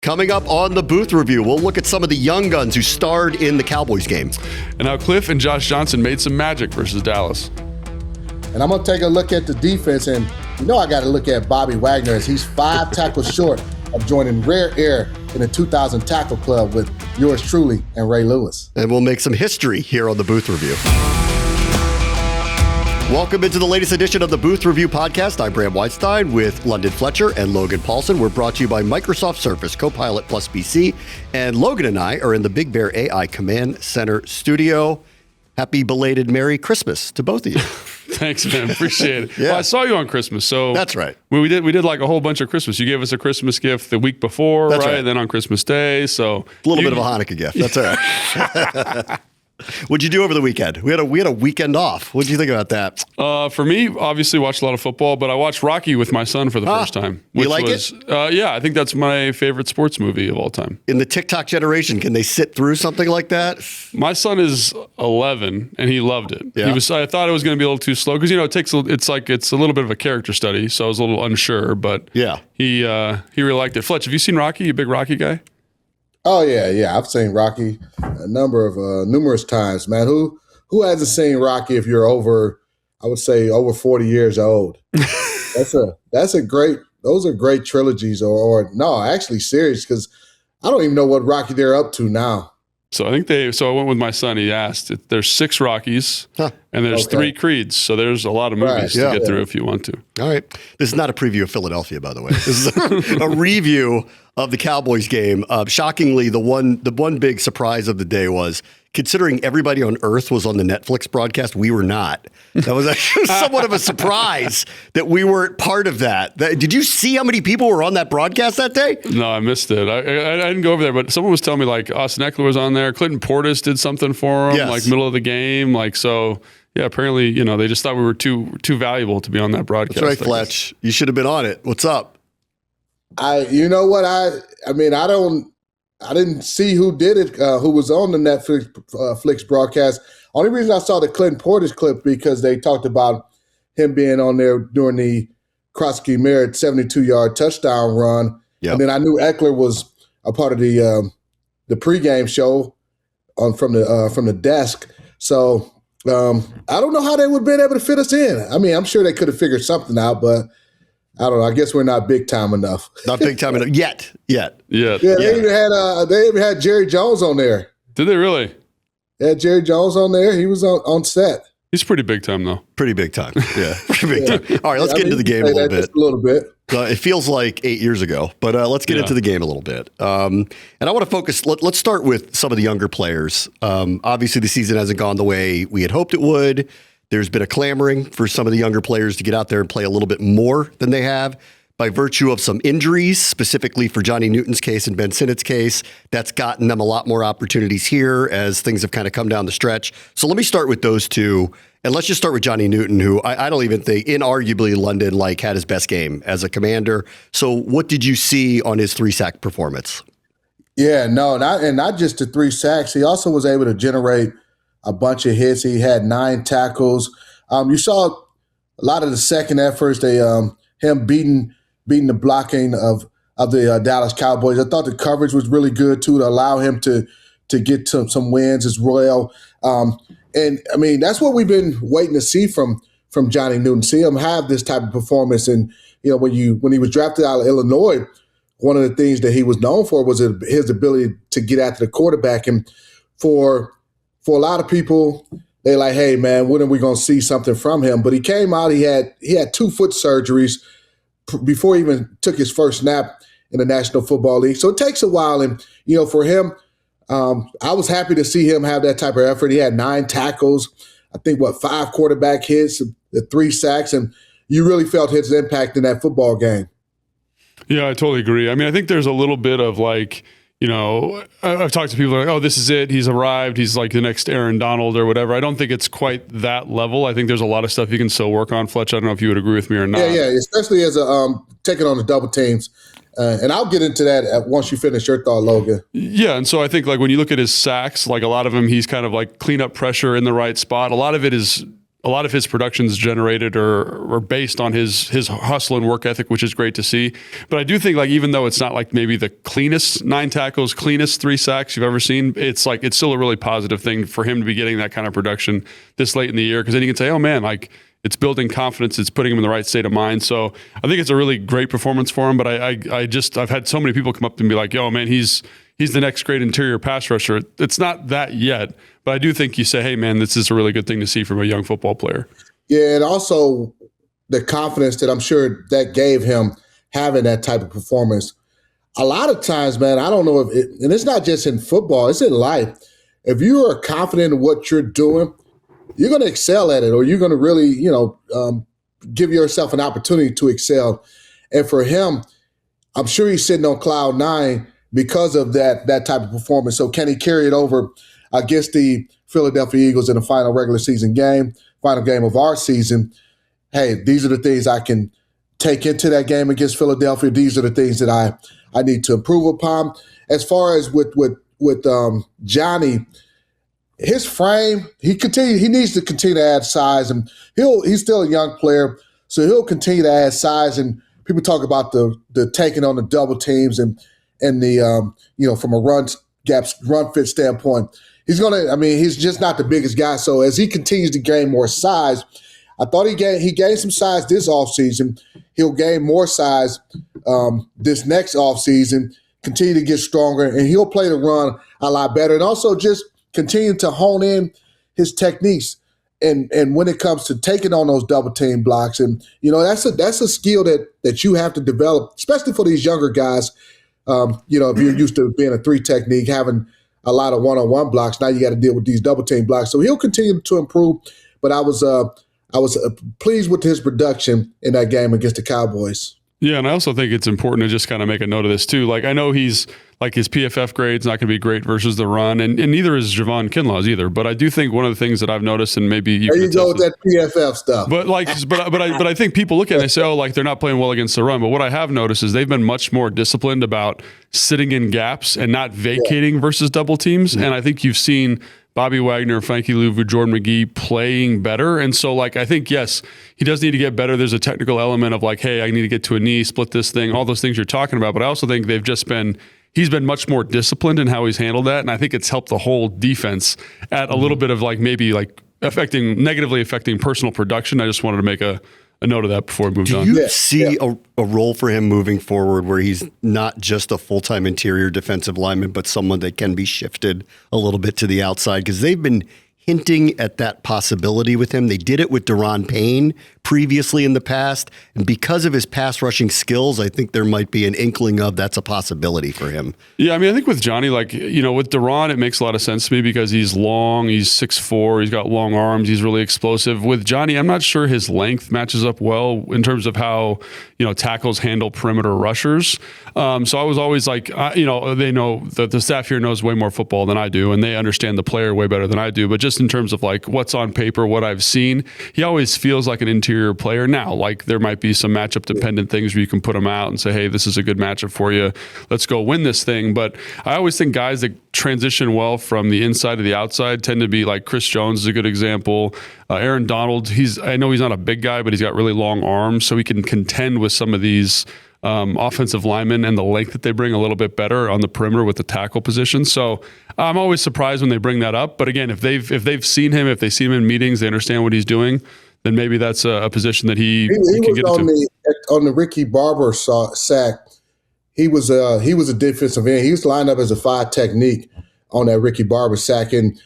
Coming up on the Booth Review, we'll look at some of the young guns who starred in the Cowboys game. And how Cliff and Josh Johnson made some magic versus Dallas. And I'm going to take a look at the defense, and I got to look at Bobby Wagner as he's 5 tackles short of joining rare air in the 2000 Tackle Club with yours truly and Ray Lewis. And we'll make some history here on the Booth Review. Welcome into the latest edition of the Booth Review podcast. I'm Bram Weinstein with London Fletcher and Logan Paulson. We're brought to you by Microsoft Surface Copilot Plus BC. And Logan and I are in the Big Bear AI Command Center studio. Happy belated Merry Christmas to both of you. Thanks, man. Appreciate it. Yeah. Well, I saw you on Christmas, so that's right. We did like a whole bunch of Christmas. You gave us a Christmas gift the week before, that's right? And then on Christmas Day, so a little bit of a Hanukkah gift. That's all right. What'd you do over the weekend? We had a weekend off. What'd you think about that? For me, obviously watched a lot of football, but I watched Rocky with my son for the first time. You like it? Yeah, I think that's my favorite sports movie of all time. In the TikTok generation, can they sit through something like that? My son is 11 and he loved it. Yeah. I thought it was going to be a little too slow because it's a little bit of a character study, so I was a little unsure. But yeah, he really liked it. Fletch, have you seen Rocky? You a big Rocky guy? Oh yeah. I've seen Rocky numerous times, man. Who hasn't seen Rocky if you're over 40 years old? Those are great trilogies or no, actually series, because I don't even know what Rocky they're up to now. So I went with my son. He asked, there's 6 Rockies and there's 3 Creeds. So there's a lot of movies to get through if you want to. All right. This is not a preview of Philadelphia, by the way. This is a review of the Cowboys game. Shockingly, the one big surprise of the day was, considering everybody on Earth was on the Netflix broadcast, we were not. That was actually somewhat of a surprise that we weren't part of that. Did you see how many people were on that broadcast that day? No, I missed it. I didn't go over there, but someone was telling me like Austin Eckler was on there. Clinton Portis did something for him, like middle of the game. Yeah, apparently, they just thought we were too valuable to be on that broadcast. That's right, Fletch. You should have been on it. What's up? I didn't see who did it, who was on the Netflix broadcast. Only reason I saw the Clinton Portis clip because they talked about him being on there during the Crosky Merritt 72-yard touchdown run. Yep. And then I knew Eckler was a part of the pregame show from the desk. So I don't know how they would have been able to fit us in. I mean, I'm sure they could have figured something out, but I don't know. I guess we're not big time enough. Not big time enough yet. Yeah, they even had Jerry Jones on there. Did they really? They had Jerry Jones on there. He was on set. He's pretty big time, though. Pretty big time. Yeah, pretty big time. All right, let's get into the game a little bit. Just a little bit. It feels like 8 years ago, but let's get into the game a little bit. And I want to focus. Let's start with some of the younger players. Obviously, the season hasn't gone the way we had hoped it would. There's been a clamoring for some of the younger players to get out there and play a little bit more than they have by virtue of some injuries, specifically for Johnny Newton's case and Ben Sinnott's case. That's gotten them a lot more opportunities here as things have kind of come down the stretch. So let me start with those two. And let's just start with Johnny Newton, who I don't even think, inarguably, London had his best game as a Commander. So what did you see on his 3-sack performance? Yeah, no, not just the 3 sacks. He also was able to generate a bunch of hits. He had 9 tackles. You saw a lot of the second efforts. Him beating the blocking of the Dallas Cowboys. I thought the coverage was really good too to allow him to get some wins as well. And I mean, that's what we've been waiting to see from Johnny Newton. See him have this type of performance. And when he was drafted out of Illinois, one of the things that he was known for was his ability to get after the quarterback. And for a lot of people, they're like, hey, man, when are we going to see something from him? But he came out, he had 2 foot surgeries before he even took his first snap in the National Football League. So it takes a while. And, for him, I was happy to see him have that type of effort. He had 9 tackles, I think, 5 quarterback hits, the 3 sacks, and you really felt his impact in that football game. Yeah, I totally agree. I mean, I think there's a little bit of I've talked to people like, oh, this is it. He's arrived. He's like the next Aaron Donald or whatever. I don't think it's quite that level. I think there's a lot of stuff you can still work on, Fletch. I don't know if you would agree with me or not. Yeah, especially as taking on the double teams. And I'll get into that once you finish your thought, Logan. Yeah, and so I think when you look at his sacks, a lot of them, he's kind of clean up pressure in the right spot. A lot of it is a lot of his productions generated or based on his hustle and work ethic, which is great to see. But I do think, like, even though it's not like maybe the cleanest 9 tackles, cleanest 3 sacks you've ever seen, it's still a really positive thing for him to be getting that kind of production this late in the year, because then you can say, oh man, like, it's building confidence, it's putting him in the right state of mind. So I think it's a really great performance for him. But I've had so many people come up to me and be like, yo man, he's the next great interior pass rusher. It's not that yet, but I do think you say, hey man, this is a really good thing to see from a young football player. Yeah, and also the confidence that I'm sure that gave him having that type of performance. A lot of times, man, I don't know and it's not just in football, it's in life. If you are confident in what you're doing, you're going to excel at it, or you're going to really, give yourself an opportunity to excel. And for him, I'm sure he's sitting on cloud 9 because of that type of performance. So can he carry it over against the Philadelphia Eagles in the final regular season game, final game of our season? Hey, these are the things I can take into that game against Philadelphia. These are the things that I need to improve upon. As far as with Johnny, his frame, he needs to continue to add size, and he's still a young player, so he'll continue to add size. And people talk about the taking on the double teams and the from a run fit standpoint, he's just not the biggest guy. So as he continues to gain more size, I thought he gained some size this offseason. He'll gain more size this next offseason, continue to get stronger, and he'll play the run a lot better, and also just continue to hone in his techniques and when it comes to taking on those double team blocks. And that's a skill that you have to develop, especially for these younger guys. If you're used to being a 3 technique, having a lot of one-on-one blocks, now you got to deal with these double team blocks. So he'll continue to improve. But I was pleased with his production in that game against the Cowboys. Yeah, and I also think it's important to just kind of make a note of this too. Like, I know he's like, his PFF grade's not going to be great versus the run, and neither is Javon Kinlaw's either. But I do think one of the things that I've noticed, and maybe you there you go with that PFF stuff. But I think people look at it and they say, oh, like, they're not playing well against the run. But what I have noticed is they've been much more disciplined about sitting in gaps and not vacating versus double teams. Mm-hmm. And I think you've seen Bobby Wagner, Frankie Louvu, Jordan McGee playing better. And so, like, I think, yes, he does need to get better. There's a technical element of like, hey, I need to get to a knee, split this thing, all those things you're talking about. But I also think he's been much more disciplined in how he's handled that. And I think it's helped the whole defense at a little bit of like, maybe like negatively affecting personal production. I just wanted to make a note of that before we moved on. Do you see a role for him moving forward where he's not just a full-time interior defensive lineman, but someone that can be shifted a little bit to the outside? Because they've been hinting at that possibility with him. They did it with Daron Payne previously in the past. And because of his pass rushing skills, I think there might be an inkling of that's a possibility for him. Yeah, I mean, I think with Johnny, like, with Daron, it makes a lot of sense to me because he's long, he's 6'4", he's got long arms, he's really explosive. With Johnny, I'm not sure his length matches up well in terms of how, tackles handle perimeter rushers. So I was always like, they know that the staff here knows way more football than I do, and they understand the player way better than I do. But just in terms of like what's on paper, what I've seen, he always feels like an interior player. Now, like, there might be some matchup dependent things where you can put him out and say, hey, this is a good matchup for you, let's go win this thing. But I always think guys that transition well from the inside to the outside tend to be like Chris Jones is a good example. Aaron Donald, I know he's not a big guy, but he's got really long arms, so he can contend with some of these offensive linemen and the length that they bring a little bit better on the perimeter with the tackle position. So I'm always surprised when they bring that up. But again, if they've seen him, if they see him in meetings, they understand what he's doing, then maybe that's a position that he can get into. On the Ricky Barber sack, he was a defensive end. He was lined up as a 5 technique on that Ricky Barber sack. And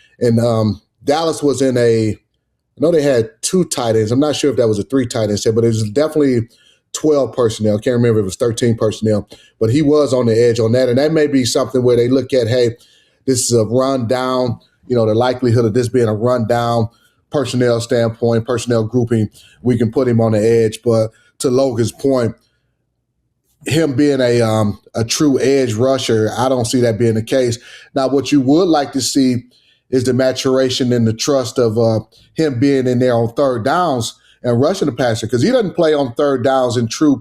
Dallas was I know they had 2 tight ends. I'm not sure if that was a 3 tight end set, but it was definitely 12 personnel. I can't remember if it was 13 personnel, but he was on the edge on that. And that may be something where they look at, hey, this is a run down, the likelihood of this being a run down personnel standpoint, personnel grouping, we can put him on the edge. But to Logan's point, him being a true edge rusher, I don't see that being the case. Now, what you would like to see is the maturation and the trust of him being in there on third downs and rushing the passer, because he doesn't play on third downs in true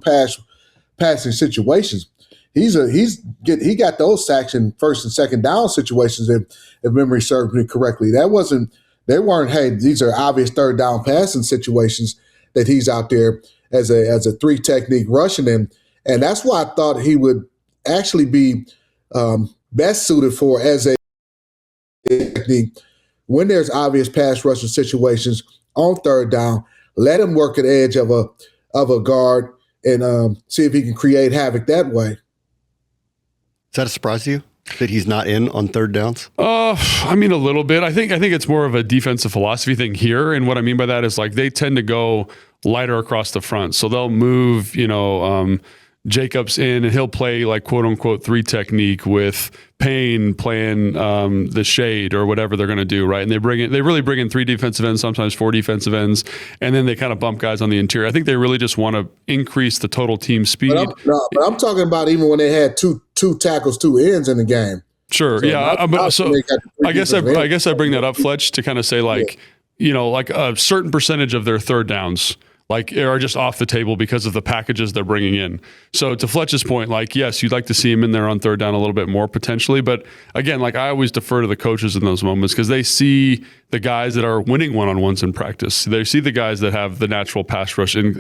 passing situations. He got those sacks in first and second down situations, if memory serves me correctly. That wasn't They weren't, hey, these are obvious third down passing situations that he's out there as a 3 technique rushing in. And that's why I thought he would actually be best suited for as a technique when there's obvious pass rushing situations on third down. Let him work at the edge of a guard and see if he can create havoc that way. Is that a surprise to you that he's not in on third downs? I mean, a little bit. I think it's more of a defensive philosophy thing here. And what I mean by that is, like, they tend to go lighter across the front. So they'll move, Jacobs in, and he'll play like quote unquote 3 technique with Payne playing the shade or whatever they're going to do, right? And they really bring in 3 defensive ends, sometimes 4 defensive ends, and then they kind of bump guys on the interior. I think they really just want to increase the total team speed. But I'm talking about even when they had two tackles, 2 ends in the game. Sure, so yeah. I guess I bring that up, Fletch, to kind of say like a certain percentage of their third downs are just off the table because of the packages they're bringing in. So to Fletch's point, yes, you'd like to see him in there on third down a little bit more potentially. But again, I always defer to the coaches in those moments because they see the guys that are winning one-on-ones in practice. They see the guys that have the natural pass rush and,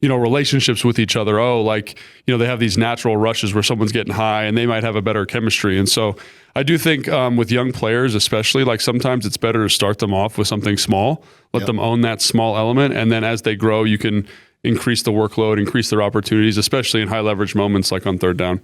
relationships with each other. They have these natural rushes where someone's getting high and they might have a better chemistry. And so I do think with young players, especially, sometimes it's better to start them off with something small, let them own that small element. And then as they grow, you can increase the workload, increase their opportunities, especially in high leverage moments like on third down.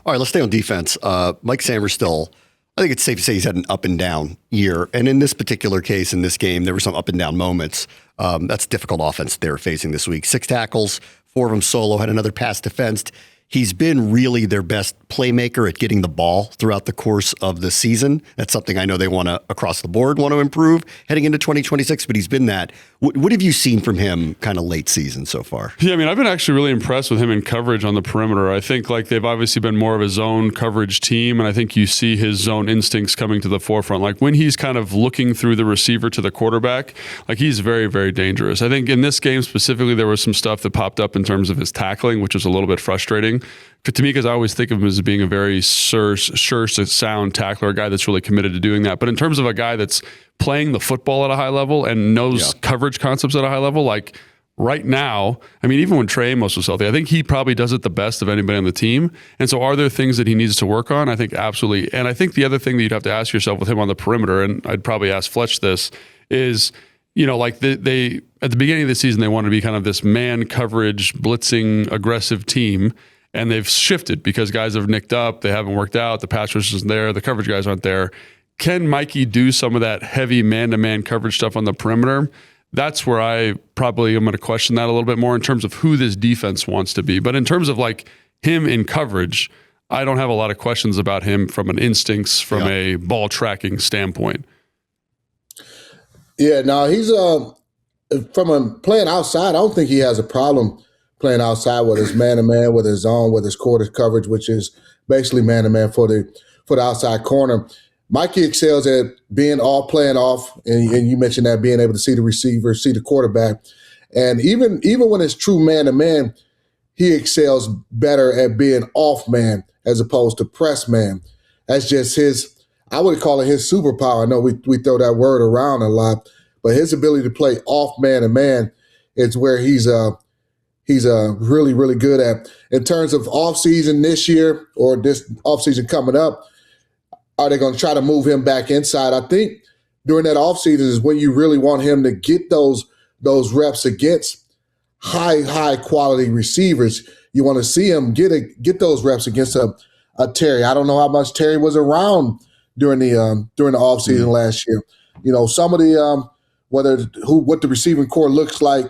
All right, let's stay on defense. Mike Sainristil, I think it's safe to say he's had an up and down year. And in this particular case, in this game, there were some up and down moments. That's a difficult offense they're facing this week. 6 tackles, 4 of them solo, had another pass defensed. He's been really their best playmaker at getting the ball throughout the course of the season. That's something I know they want to, across the board, want to improve heading into 2026, but he's been that. What have you seen from him kind of late season so far? Yeah, I mean, I've been actually really impressed with him in coverage on the perimeter. I think they've obviously been more of a zone coverage team, and I think you see his zone instincts coming to the forefront. When he's kind of looking through the receiver to the quarterback, he's very, very dangerous. I think in this game specifically, there was some stuff that popped up in terms of his tackling, which was a little bit frustrating to me because I always think of him as being a very sure, sound tackler, a guy that's really committed to doing that. But in terms of a guy that's playing the football at a high level and knows coverage concepts at a high level, right now, I mean, even when Trey Amos was healthy, I think he probably does it the best of anybody on the team. And so are there things that he needs to work on? I think absolutely. And I think the other thing that you'd have to ask yourself with him on the perimeter, and I'd probably ask Fletch this, is, they at the beginning of the season, they wanted to be kind of this man coverage, blitzing, aggressive team. And they've shifted because guys have nicked up. They haven't worked out. The pass rush isn't there. The coverage guys aren't there. Can Mikey do some of that heavy man-to-man coverage stuff on the perimeter? That's where I probably am going to question that a little bit more in terms of who this defense wants to be. But in terms of him in coverage, I don't have a lot of questions about him from an instincts, from a ball tracking standpoint. Yeah, no, he's from playing outside, I don't think he has a problem playing outside, whether it's man-to-man, whether it's zone, whether it's quarter coverage, which is basically man-to-man for the outside corner. Mikey excels at playing off, and you mentioned that, being able to see the receiver, see the quarterback. And even when it's true man-to-man, he excels better at being off man as opposed to press man. That's just I would call it his superpower. I know we throw that word around a lot, but his ability to play off man-to-man is where he's really, really good at. In terms of offseason this year or this offseason coming up, are they going to try to move him back inside? I think during that offseason is when you really want him to get those reps against high quality receivers. You want to see him get those reps against a Terry. I don't know how much Terry was around during the offseason last year. Some of the what the receiving core looks like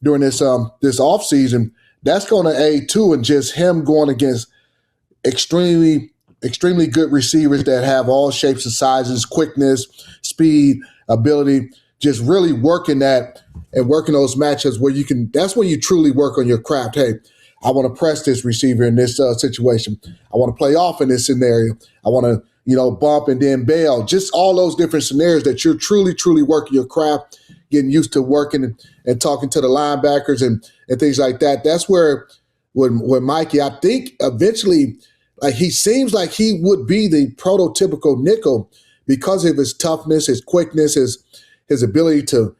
during this offseason, that's going to aid too, and just him going against extremely good receivers that have all shapes and sizes, quickness, speed, ability, just really working that and working those matchups where that's when you truly work on your craft. Hey, I want to press this receiver in this situation. I want to play off in this scenario. I want to, bump and then bail. Just all those different scenarios that you're truly, truly working your craft, getting used to working and talking to the linebackers and things like that. That's where when Mikey, I think eventually, he seems like he would be the prototypical nickel because of his toughness, his quickness, his ability to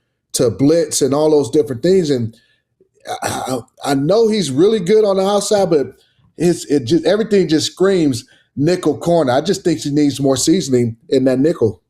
blitz and all those different things. And I know he's really good on the outside, but everything just screams nickel corner. I just think he needs more seasoning in that nickel.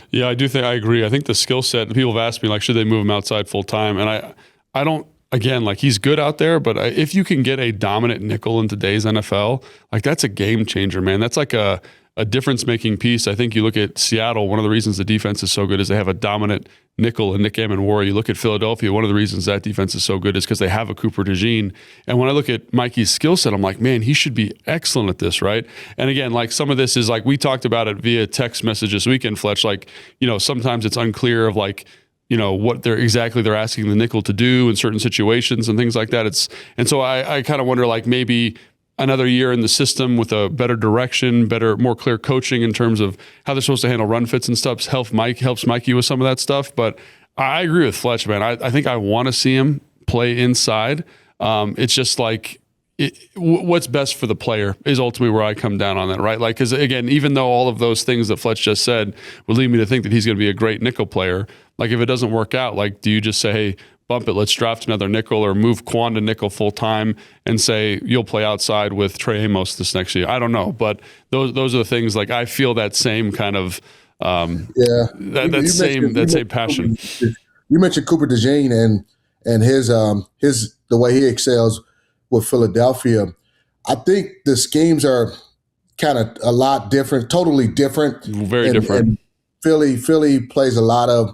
Yeah, I agree. I think the skill set, people have asked me, like, should they move him outside full time? And I don't, again, like, he's good out there, but if you can get a dominant nickel in today's NFL, like, that's a game changer, man. That's like a difference-making piece. I think you look at Seattle, one of the reasons the defense is so good is they have a dominant nickel and Nick Amenwari. You look at Philadelphia, one of the reasons that defense is so good is because they have a Cooper DeJean. And when I look at Mikey's skill set, I'm like, man, he should be excellent at this, right? And again, like, some of this is like, we talked about it via text message this weekend, Fletch. Like, sometimes it's unclear of, like, what they're asking the nickel to do in certain situations and things like that. And so I kind of wonder, like, maybe another year in the system with a better direction, more clear coaching in terms of how they're supposed to handle run fits and stuff helps Mikey with some of that stuff. But I agree with Fletch, man. I think I want to see him play inside. It's just like, what's best for the player is ultimately where I come down on that, right? Like, because again, even though all of those things that Fletch just said would lead me to think that he's going to be a great nickel player, like, if it doesn't work out, like, do you just say, hey, bump it, let's draft another nickel, or move Quan to nickel full time and say you'll play outside with Trey Amos this next year? I don't know, but those are the things, like, I feel that same kind of that same passion. You mentioned Cooper DeJean and his the way he excels with Philadelphia. I think the schemes are kind of a lot different, totally different. Very different. And Philly plays a lot of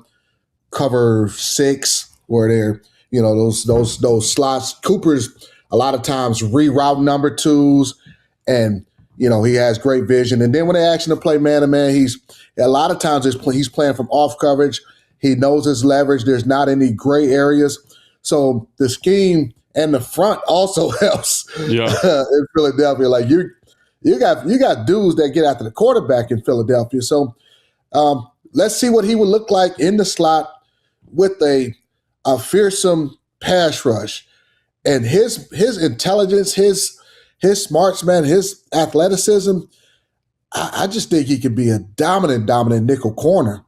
cover 6 where they're, those slots. Cooper's a lot of times reroute number 2s, and he has great vision. And then when they ask him to play man to man, he's a lot of times he's playing from off coverage. He knows his leverage. There's not any gray areas. So the scheme and the front also helps in Philadelphia. Like, you got dudes that get after the quarterback in Philadelphia. So let's see what he would look like in the slot with a fearsome pass rush. And his intelligence, his smarts, man, his athleticism, I just think he could be a dominant nickel corner.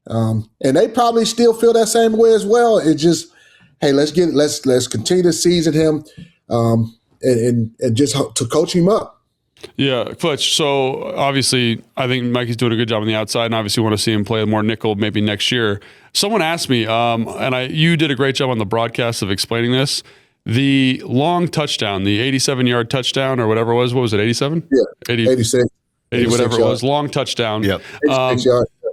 And they probably still feel that same way as well. It's just, hey, let's continue to season him and just to coach him up. Yeah, Fletch. So obviously, I think Mikey's doing a good job on the outside, and obviously want to see him play more nickel maybe next year. Someone asked me, and you did a great job on the broadcast of explaining this. The long touchdown, the 87-yard touchdown or whatever it was. What was it? 87? Yeah, 86. 80, whatever it was. Long touchdown. Yep.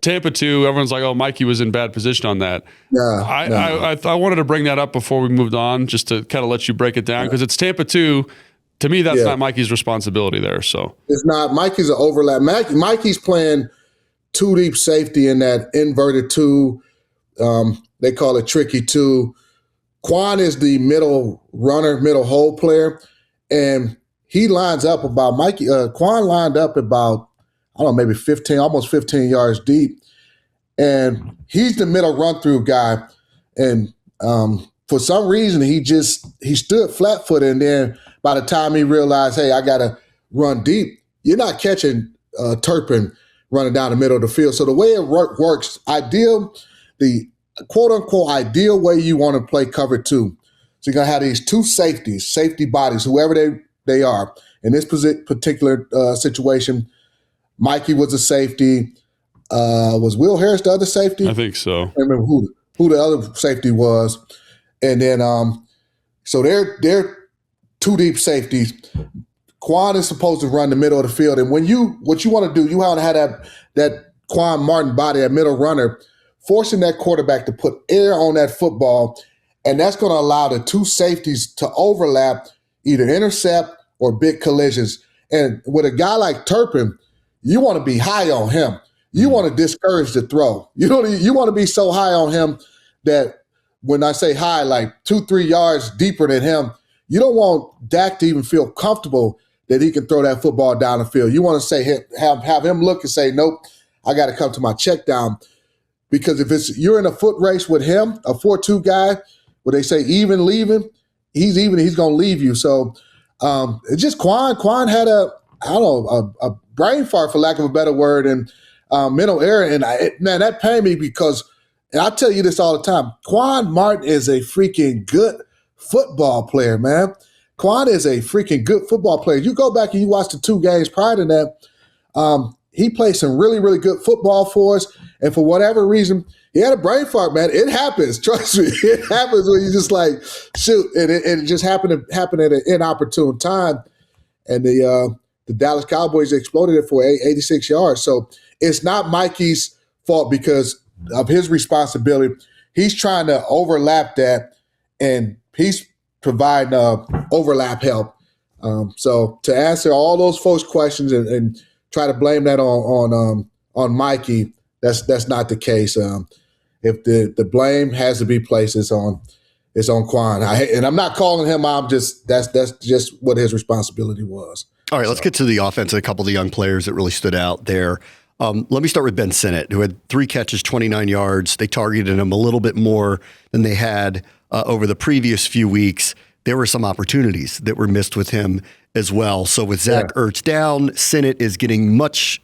Tampa 2. Everyone's like, "Oh, Mikey was in bad position on that." I wanted to bring that up before we moved on, just to kind of let you break it down, because it's Tampa 2. To me, that's not Mikey's responsibility there. So it's not. Mikey's an overlap. Mikey's playing 2 deep safety in that inverted 2. They call it tricky 2. Quan is the middle runner, middle hole player, and he lines up about Quan lined up about, I don't know, maybe 15, almost 15 yards deep, and he's the middle run through guy. And for some reason, he stood flat footed, and then by the time he realized, hey, I got to run deep, you're not catching Turpin running down the middle of the field. So the way it works, the quote-unquote ideal way you want to play cover 2. So you're going to have these 2 safety bodies, whoever they are. In this particular situation, Mikey was a safety. Was Will Harris the other safety? I think so. I don't remember who the other safety was. And then so they're 2 deep safeties. Quan is supposed to run the middle of the field. And what you want to do, you want to have that Quan Martin body, that middle runner, forcing that quarterback to put air on that football. And that's going to allow the 2 safeties to overlap, either intercept or big collisions. And with a guy like Turpin, you want to be high on him. You want to discourage the throw. You want to be so high on him that when I say high, like 2-3 yards deeper than him, you don't want Dak to even feel comfortable that he can throw that football down the field. You want to say have him look and say, nope, I got to come to my check down. Because if you're in a foot race with him, a 4-2 guy, where they say even leaving, he's going to leave you. So it's just Quan had a brain fart, for lack of a better word. And mental error. And man, that pained me because, and I tell you this all the time, Quan Martin is a freaking good football player, man. Quan is a freaking good football player. You go back and you watch the 2 games prior to that, he played some really, really good football for us. And for whatever reason, he had a brain fart, man. It happens. Trust me. It happens when you just like, shoot. And it just happened at an inopportune time. And the Dallas Cowboys exploded it for 86 yards. So it's not Mikey's fault because of his responsibility. He's trying to overlap that, and he's providing overlap help. So to answer all those folks' questions and try to blame that on Mikey, that's not the case. If the blame has to be placed, it's on Quan. And I'm not calling him out. That's just what his responsibility was. All right, let's get to the offense and a couple of the young players that really stood out there. Let me start with Ben Sinnott, who had 3 catches, 29 yards. They targeted him a little bit more than they had over the previous few weeks. There were some opportunities that were missed with him as well. So with Zach Ertz down, Sinnott is getting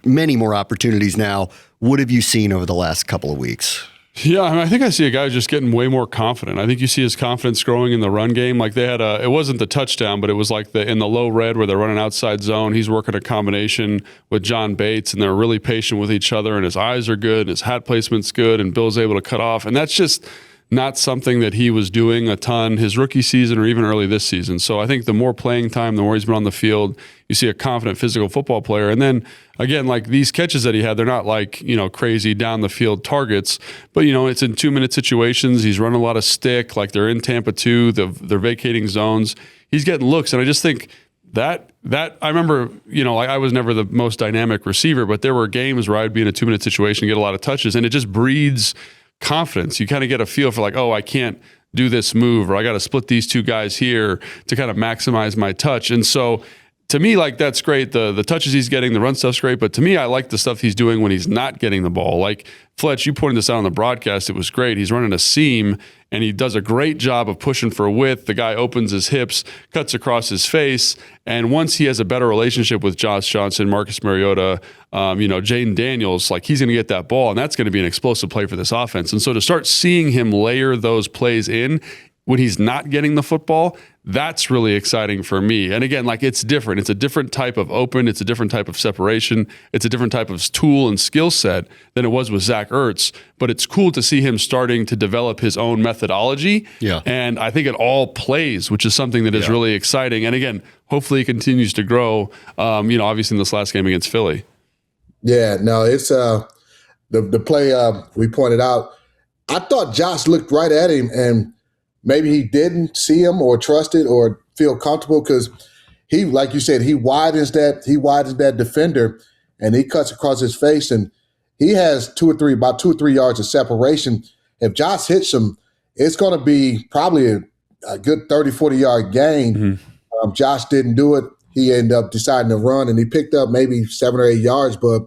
many more opportunities now. What have you seen over the last couple of weeks? Yeah, I mean, I think I see a guy just getting way more confident. I think you see his confidence growing in the run game. Like they had it wasn't the touchdown, but it was like in the low red where they're running outside zone. He's working a combination with John Bates, and they're really patient with each other, and his eyes are good, and his hat placement's good, and Bill's able to cut off. And that's just not something that he was doing a ton his rookie season or even early this season. So I think the more playing time, the more he's been on the field, you see a confident physical football player. And then again, like these catches that he had, they're not like, crazy down the field targets, but it's in 2-minute situations. He's running a lot of stick, like they're in Tampa 2, they're vacating zones. He's getting looks. And I just think that I remember, I was never the most dynamic receiver, but there were games where I'd be in a 2-minute situation, get a lot of touches, and it just breeds confidence. You kind of get a feel for like, oh, I can't do this move, or I got to split these 2 guys here to kind of maximize my touch. And so to me, like that's great. The touches he's getting, the run stuff's great. But to me, I like the stuff he's doing when he's not getting the ball. Like Fletch, you pointed this out on the broadcast. It was great. He's running a seam, and he does a great job of pushing for width. The guy opens his hips, cuts across his face. And once he has a better relationship with Josh Johnson, Marcus Mariota, Jaden Daniels, like he's going to get that ball, and that's going to be an explosive play for this offense. And so to start seeing him layer those plays in when he's not getting the football, that's really exciting for me. And again, like it's different. It's a different type of open. It's a different type of separation. It's a different type of tool and skill set than it was with Zach Ertz. But it's cool to see him starting to develop his own methodology. Yeah. And I think it all plays, which is something that is really exciting. And again, hopefully it continues to grow, obviously in this last game against Philly. Yeah, no, it's the play we pointed out. I thought Josh looked right at him, and maybe he didn't see him or trust it or feel comfortable because he, like you said, he widens that defender, and he cuts across his face, and he has about 2 or 3 yards of separation. If Josh hits him, it's going to be probably a good 30, 40-yard gain. Mm-hmm. Josh didn't do it. He ended up deciding to run, and he picked up maybe 7 or 8 yards, but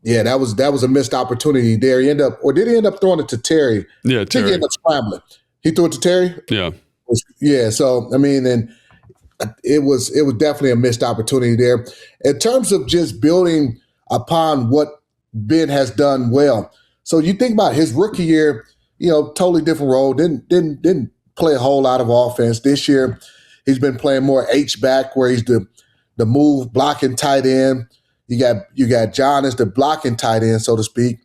that was a missed opportunity there. Did he end up throwing it to Terry? Yeah, Terry. I think he ended up scrambling. He threw it to Terry? Yeah. Yeah, so, I mean, and it was definitely a missed opportunity there. In terms of just building upon what Ben has done well. So you think about his rookie year, totally different role, didn't play a whole lot of offense. This year, he's been playing more H-back where he's the move blocking tight end. You got John as the blocking tight end, so to speak.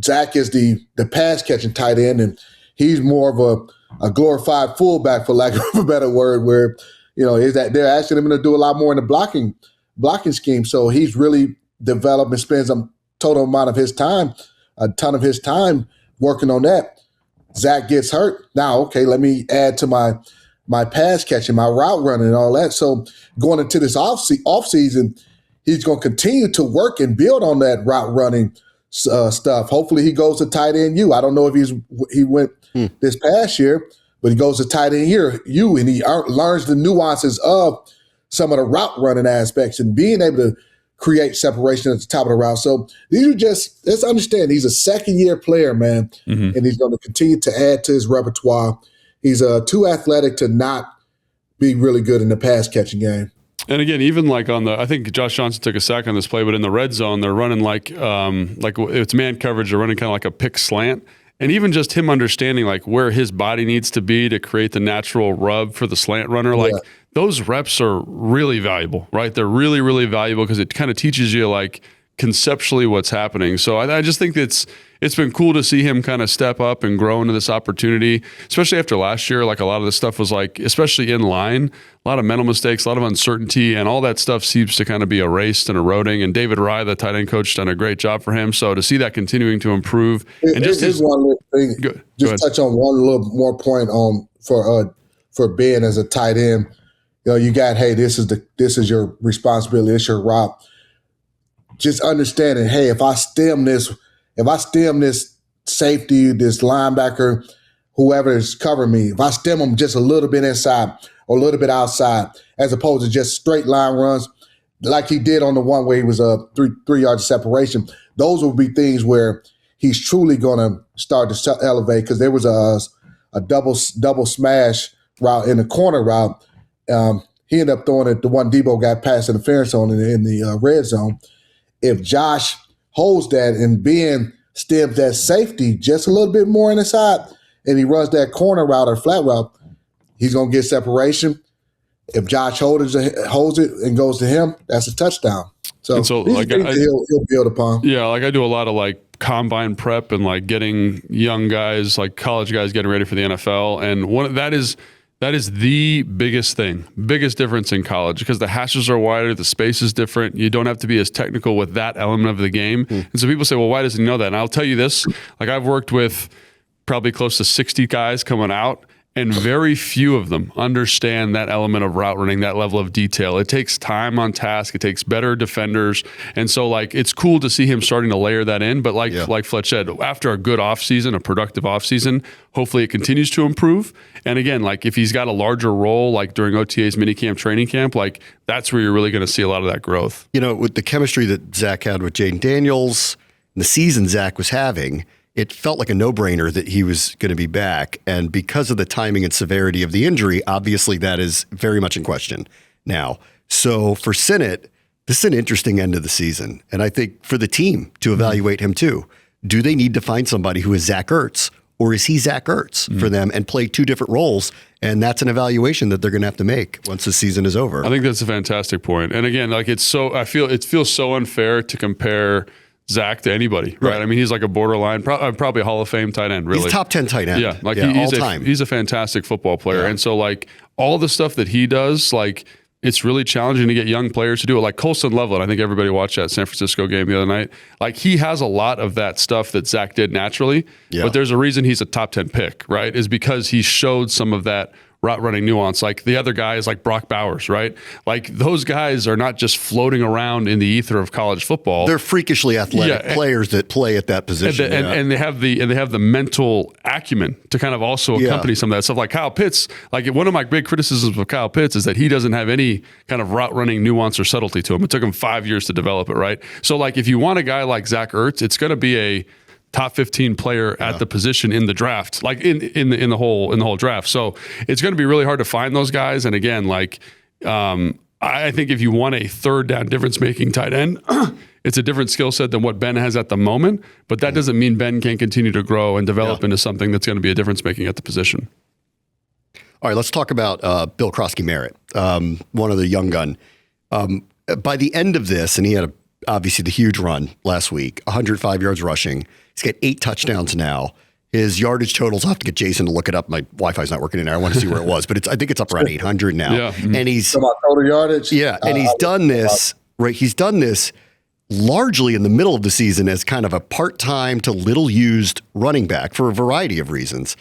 Zach is the pass catching tight end, and he's more of a glorified fullback, for lack of a better word, where is that they're asking him to do a lot more in the blocking scheme. So he's really developed and spends a total amount of his time, a ton of his time working on that. Zach gets hurt. Now, okay, let me add to my pass catching, my route running, and all that. So going into this off season, he's going to continue to work and build on that route running stuff. Hopefully he goes to tight end U. I don't know if he went this past year, but he goes to tight end U, and he learns the nuances of some of the route running aspects and being able to create separation at the top of the route. So these are just, let's understand, he's a second-year player, man, and he's going to continue to add to his repertoire. He's too athletic to not be really good in the pass-catching game. And again, even like I think Josh Johnson took a sack on this play, but in the red zone, they're running like it's man coverage. They're running kind of like a pick slant. And even just him understanding like where his body needs to be to create the natural rub for the slant runner, like those reps are really valuable, right? They're really, really valuable because it kind of teaches you like conceptually what's happening. So I just think it's been cool to see him kind of step up and grow into this opportunity, especially after last year. Like a lot of this stuff was like, especially in line, a lot of mental mistakes, a lot of uncertainty, and all that stuff seems to kind of be erased and eroding. And David Rye, the tight end coach, done a great job for him. So to see that continuing to improve, and here's one little thing. Just touch on one little more point on for Ben as a tight end. You know, you got, hey, this is your responsibility. It's your route. Just understanding, hey, if I stem this safety, this linebacker, whoever is covering me, if I stem them just a little bit inside or a little bit outside, as opposed to just straight line runs, like he did on the one where he was a 3 yards of separation, those will be things where he's truly going to start to elevate, because there was a double smash route in the corner route. He ended up throwing it, the one Debo got pass interference on in the red zone. If Josh holds that and Ben stems that safety just a little bit more in the side, and he runs that corner route or flat route, he's going to get separation. If Josh holds it and goes to him, that's a touchdown. So like he'll build upon. Yeah, like I do a lot of like combine prep and like getting young guys, like college guys, getting ready for the NFL, and that is the biggest difference in college, because the hashes are wider, the space is different. You don't have to be as technical with that element of the game. And so people say, well, why doesn't he know that? And I'll tell you this, like I've worked with probably close to 60 guys coming out, and very few of them understand that element of route running, that level of detail. It takes time on task. It takes better defenders. And so like, it's cool to see him starting to layer that in. But like Fletch said, after a good offseason, a productive offseason, hopefully it continues to improve. And again, like if he's got a larger role, like during OTA's minicamp, training camp, like that's where you're really going to see a lot of that growth. You know, with the chemistry that Zach had with Jaden Daniels, the season Zach was having, it felt like a no-brainer that he was going to be back. And because of the timing and severity of the injury, obviously that is very much in question now. So for Sinnott, this is an interesting end of the season. And I think for the team to evaluate him too, do they need to find somebody who is Zach Ertz, or is he Zach Ertz for them, and play two different roles? And that's an evaluation that they're going to have to make once the season is over. I think that's a fantastic point. And again, like it feels so unfair to compare Zach to anybody, right? I mean, he's like a borderline, probably a Hall of Fame tight end, really. He's top 10 tight end. Yeah, like he's a fantastic football player. And so like all the stuff that he does, like it's really challenging to get young players to do it. Like Colston Loveland, I think everybody watched that San Francisco game the other night. Like he has a lot of that stuff that Zach did naturally, but there's a reason he's a top 10 pick, right? Is because he showed some of that route running nuance. Like the other guy is like Brock Bowers, right? Like those guys are not just floating around in the ether of college football. They're freakishly athletic players that play at that position. And they have the mental acumen to kind of also accompany some of that stuff. Like Kyle Pitts, like one of my big criticisms of Kyle Pitts is that he doesn't have any kind of route running nuance or subtlety to him. It took him 5 years to develop it, right? So like if you want a guy like Zach Ertz, it's going to be a top 15 player at the position in the draft, like in the whole draft. So it's going to be really hard to find those guys. And again, like I think if you want a third down difference making tight end, it's a different skill set than what Ben has at the moment. But that doesn't mean Ben can't continue to grow and develop into something that's going to be a difference making at the position. All right, let's talk about Bill Crosky Merritt, one of the young gun. By the end of this, and he had obviously the huge run last week, 105 yards rushing. He's got 8 touchdowns now. His yardage totals, I'll have to get Jason to look it up. My Wi-Fi's not working in there. I want to see where it was, but I think it's up around 800 now. Yeah. And he's about total yardage. Yeah, and he's done this, right? He's done this largely in the middle of the season as kind of a part-time to little used running back for a variety of reasons.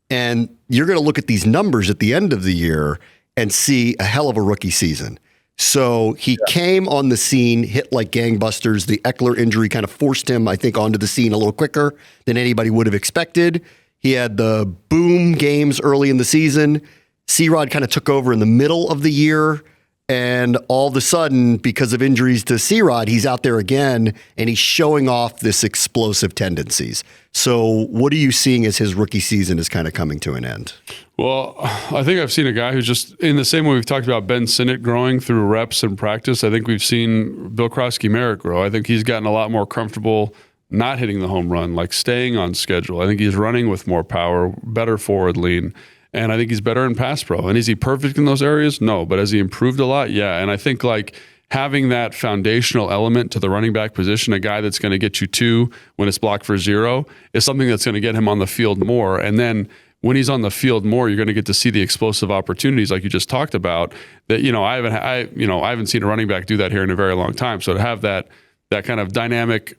And you're going to look at these numbers at the end of the year and see a hell of a rookie season. So he came on the scene, hit like gangbusters. The Eckler injury kind of forced him, I think, onto the scene a little quicker than anybody would have expected. He had the boom games early in the season. C-Rod kind of took over in the middle of the year. And all of a sudden, because of injuries to C-Rod, he's out there again, and he's showing off this explosive tendencies. So what are you seeing as his rookie season is kind of coming to an end? Well, I think I've seen a guy who's just, in the same way we've talked about Ben Sinnott growing through reps and practice, I think we've seen Bill Crosky Merritt grow. I think he's gotten a lot more comfortable not hitting the home run, like staying on schedule. I think he's running with more power, better forward lean. And I think he's better in pass pro. And is he perfect in those areas? No. But has he improved a lot? Yeah. And I think like having that foundational element to the running back position, a guy that's going to get you 2 when it's blocked for 0, is something that's going to get him on the field more. And then when he's on the field more, you're going to get to see the explosive opportunities like you just talked about. That I haven't seen a running back do that here in a very long time. So to have that kind of dynamic,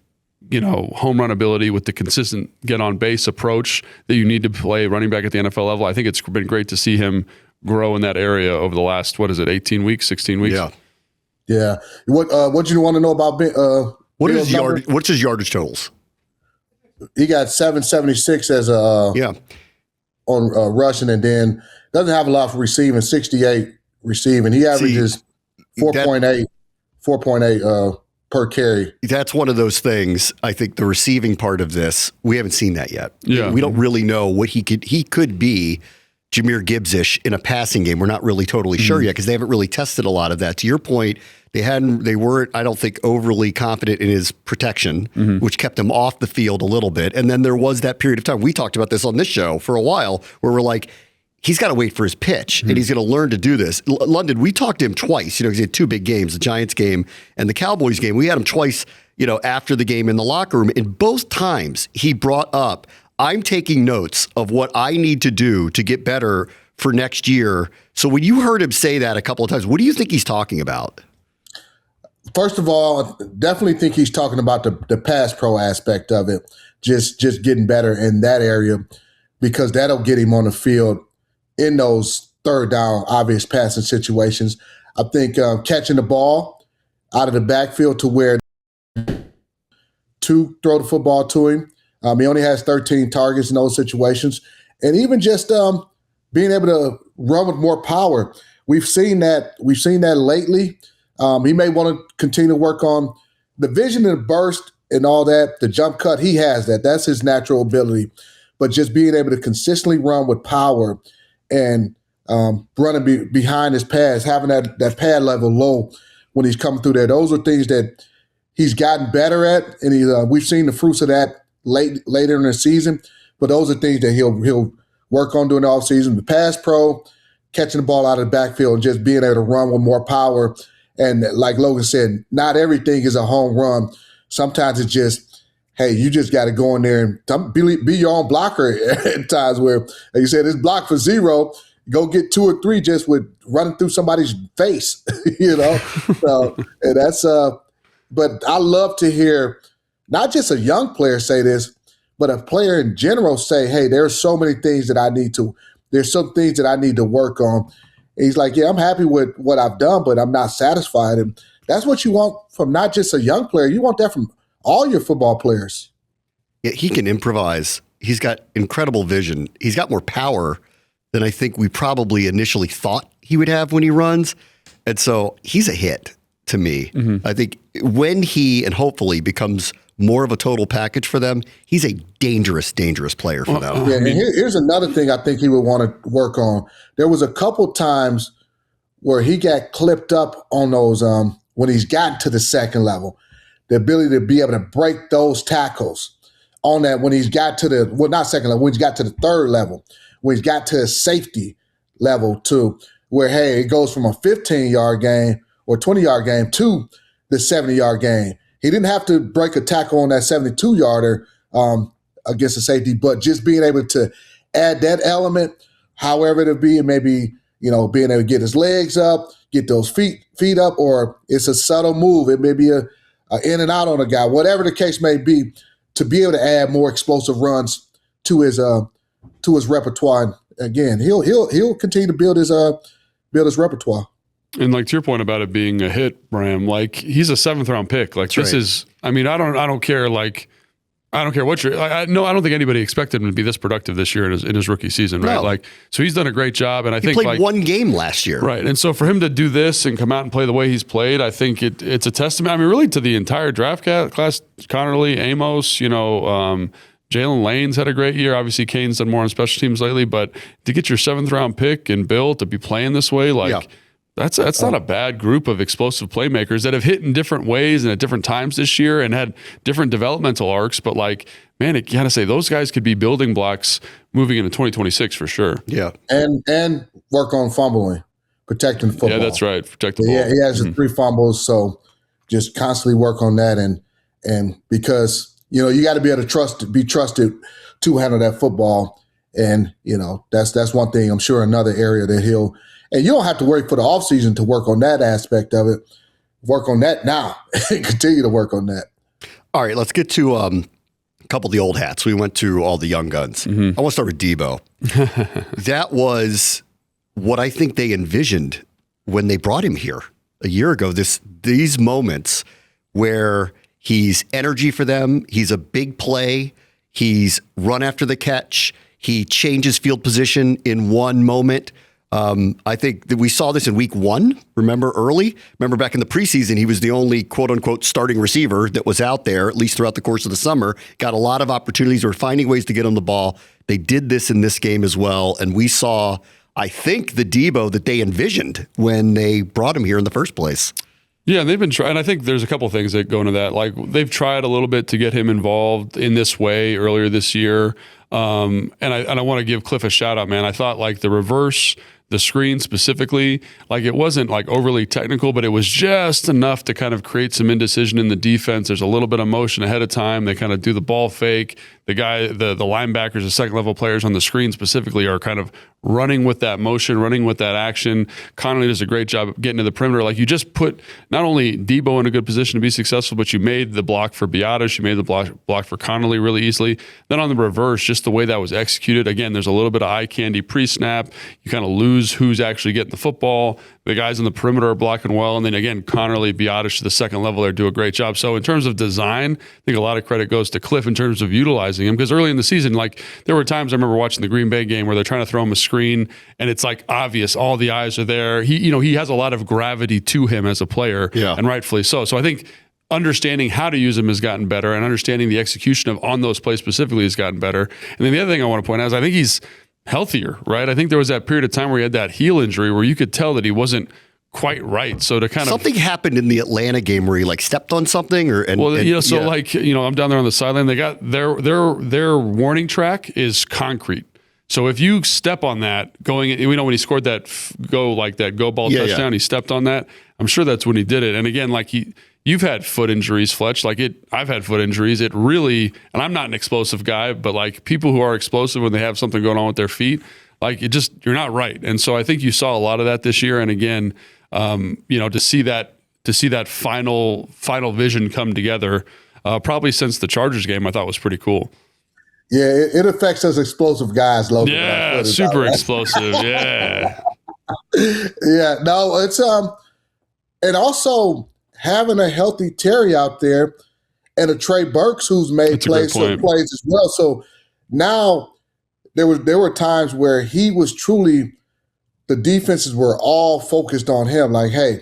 home run ability with the consistent get on base approach that you need to play running back at the NFL level. I think it's been great to see him grow in that area over the last, 18 weeks, 16 weeks? Yeah. Yeah. What you want to know about what's his yardage totals? He got 776 as on rushing, and then doesn't have a lot for receiving, 68 receiving. He averages 4.8 per carry. That's one of those things. I think the receiving part of this, we haven't seen that yet. Yeah. We don't really know what he could be Jahmyr Gibbs-ish in a passing game. We're not really totally sure yet because they haven't really tested a lot of that. To your point, they weren't, I don't think, overly confident in his protection, which kept him off the field a little bit. And then there was that period of time. We talked about this on this show for a while where we're like, he's got to wait for his pitch, and he's going to learn to do this. London, we talked to him twice. He had 2 big games, the Giants game and the Cowboys game. We had him twice, after the game in the locker room. And both times he brought up, I'm taking notes of what I need to do to get better for next year. So when you heard him say that a couple of times, what do you think he's talking about? First of all, I definitely think he's talking about the pass pro aspect of it, just getting better in that area, because that'll get him on the field in those third down, obvious passing situations. I think catching the ball out of the backfield to where to throw the football to him. He only has 13 targets in those situations. And even just being able to run with more power. We've seen that lately. He may want to continue to work on the vision and the burst and all that, the jump cut. He has that. That's his natural ability. But just being able to consistently run with power and running behind his pads, having that pad level low when he's coming through there. Those are things that he's gotten better at, and we've seen the fruits of that later in the season. But those are things that he'll work on during the offseason. The pass pro, catching the ball out of the backfield, and just being able to run with more power. And like Logan said, not everything is a home run. Sometimes it's just, hey, you just got to go in there and be your own blocker at times where, like you said, it's blocked for 0. Go get 2 or 3 just with running through somebody's face, So, and that's but I love to hear not just a young player say this, but a player in general say, hey, there's so many things that there's some things that I need to work on. And he's like, yeah, I'm happy with what I've done, but I'm not satisfied. And that's what you want from not just a young player. You want that from all your football players. Yeah, he can improvise. He's got incredible vision. He's got more power than I think we probably initially thought he would have when he runs. And so he's a hit to me. I think when he, and hopefully, becomes more of a total package for them, he's a dangerous, dangerous player for them. Yeah, and here's another thing I think he would want to work on. There was a couple times where he got clipped up on those when he's gotten to the second level, the ability to be able to break those tackles on that when he's got to the, well, not second level, when he's got to the third level, when he's got to a safety level to where, hey, it goes from a 15-yard game or 20-yard game to the 70-yard game. He didn't have to break a tackle on that 72-yarder against a safety, but just being able to add that element, however it be, and maybe, being able to get his legs up, get those feet up, or it's a subtle move. It may be a in and out on a guy, whatever the case may be, to be able to add more explosive runs to his repertoire. And again, he'll continue to build his repertoire. And like to your point about it being a hit, Bram, like he's a 7th round pick. Like That's this right. is, I mean, I don't care like I don't care what you're. No, I don't think anybody expected him to be this productive this year in his rookie season, right? No. So he's done a great job, and I think played one game last year, right? And so for him to do this and come out and play the way he's played, I think it's a testament. I mean, really to the entire draft class. Connerly, Amos, Jalen Lane's had a great year. Obviously, Kane's done more on special teams lately, but to get your 7th round pick and Bill to be playing this way, That's not a bad group of explosive playmakers that have hit in different ways and at different times this year and had different developmental arcs. But man, it gotta say those guys could be building blocks moving into 2026 for sure. Yeah, and work on fumbling, protecting the football. Yeah, that's right. Protect the ball. Yeah, he has 3 fumbles, so just constantly work on that, and because you got to be able to be trusted to handle that football, and that's one thing. I'm sure another area that he'll. And you don't have to wait for the offseason to work on that aspect of it. Work on that now and continue to work on that. All right, let's get to a couple of the old hats. We went to all the young guns. I want to start with Debo. That was what I think they envisioned when they brought him here a year ago. These moments where he's energy for them, he's a big play, he's run after the catch, he changes field position in one moment. I think that we saw this in week 1. Remember back in the preseason, he was the only quote unquote starting receiver that was out there, at least throughout the course of the summer, got a lot of opportunities. They were finding ways to get him the ball. They did this in this game as well. And we saw, I think, the Debo that they envisioned when they brought him here in the first place. Yeah, and they've been trying. I think there's a couple of things that go into that. They've tried a little bit to get him involved in this way earlier this year. And I want to give Cliff a shout out, man. I thought the reverse, the screen specifically, it wasn't overly technical, but it was just enough to kind of create some indecision in the defense. There's a little bit of motion ahead of time. They kind of do the ball fake. The linebackers, the second level players on the screen specifically are kind of running with that motion, running with that action. Connerly does a great job of getting to the perimeter. You just put not only Debo in a good position to be successful, but you made the block for Biadasz, you made the block for Connerly really easily. Then on the reverse, just the way that was executed, again, there's a little bit of eye candy pre-snap. You kind of lose who's actually getting the football. The guys on the perimeter are blocking well. And then again, Connerly, Biadasz to the second level there do a great job. So in terms of design, I think a lot of credit goes to Cliff in terms of utilizing him, because early in the season, there were times I remember watching the Green Bay game where they're trying to throw him a screen and it's obvious, all the eyes are there. He has a lot of gravity to him as a player, and rightfully so. So I think understanding how to use him has gotten better, and understanding the execution on those plays specifically has gotten better. And then the other thing I want to point out is I think he's healthier, right? I think there was that period of time where he had that heel injury where you could tell that he wasn't quite right. So to kind something happened in the Atlanta game where he stepped on something I'm down there on the sideline. They got their warning track is concrete. So if you step on that going, when he scored that go ball touchdown, he stepped on that. I'm sure that's when he did it. And again, you've had foot injuries, Fletch. I've had foot injuries. It really, and I'm not an explosive guy, but people who are explosive when they have something going on with their feet, you're not right. And so I think you saw a lot of that this year. And again, to see that final vision come together, probably since the Chargers game, I thought was pretty cool. Yeah, it affects us explosive guys locally. Yeah, super explosive. Yeah. Yeah, no, it's and also having a healthy Terry out there and a Trey Burks who's made plays as well. So now there were times where he was truly, the defenses were all focused on him. Hey,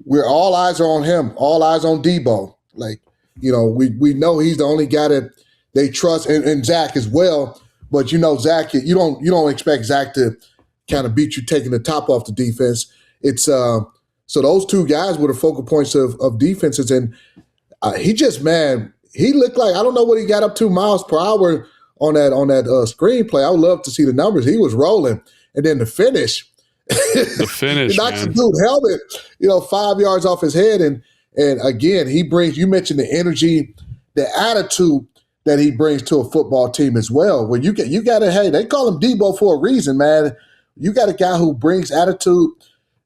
all eyes are on him, all eyes on Debo. We know he's the only guy that they trust, and Zach as well. But Zach, you don't expect Zach to kind of beat you taking the top off the defense. It's so those two guys were the focal points of defenses, and he looked like, I don't know what he got up to miles per hour on that screenplay. I would love to see the numbers. He was rolling, and then the finish, he knocks the dude helmet, 5 yards off his head, and again he brings. You mentioned the energy, the attitude that he brings to a football team as well. When you got to, hey, they call him Debo for a reason, man. You got a guy who brings attitude.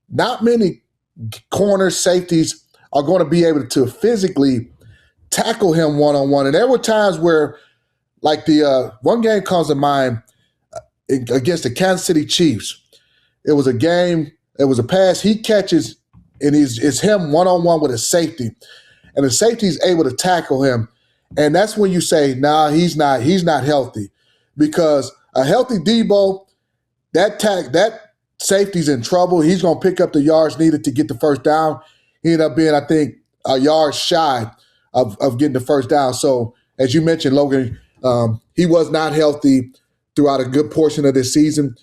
Not many corner safeties are going to be able to physically tackle him one-on-one. And there were times where, the one game comes to mind against the Kansas City Chiefs. It was a game, it was a pass he catches, and it's him one-on-one with a safety. And the safety is able to tackle him. And that's when you say, nah, he's not healthy. Because a healthy Debo, that safety's in trouble. He's going to pick up the yards needed to get the first down. He ended up being, I think, a yard shy of getting the first down. So, as you mentioned, Logan, he was not healthy throughout a good portion of this season.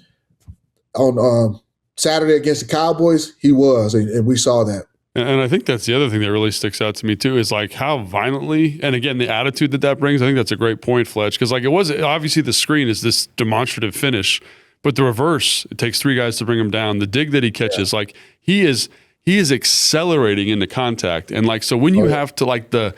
On Saturday against the Cowboys, he was, and we saw that. And I think that's the other thing that really sticks out to me too, is like how violently, and again, the attitude that brings. I think that's a great point, Fletch, because like it was obviously the screen is this demonstrative finish, but the reverse, it takes 3 guys to bring him down. The dig that he catches, like he is accelerating into contact, and like so when you have to like the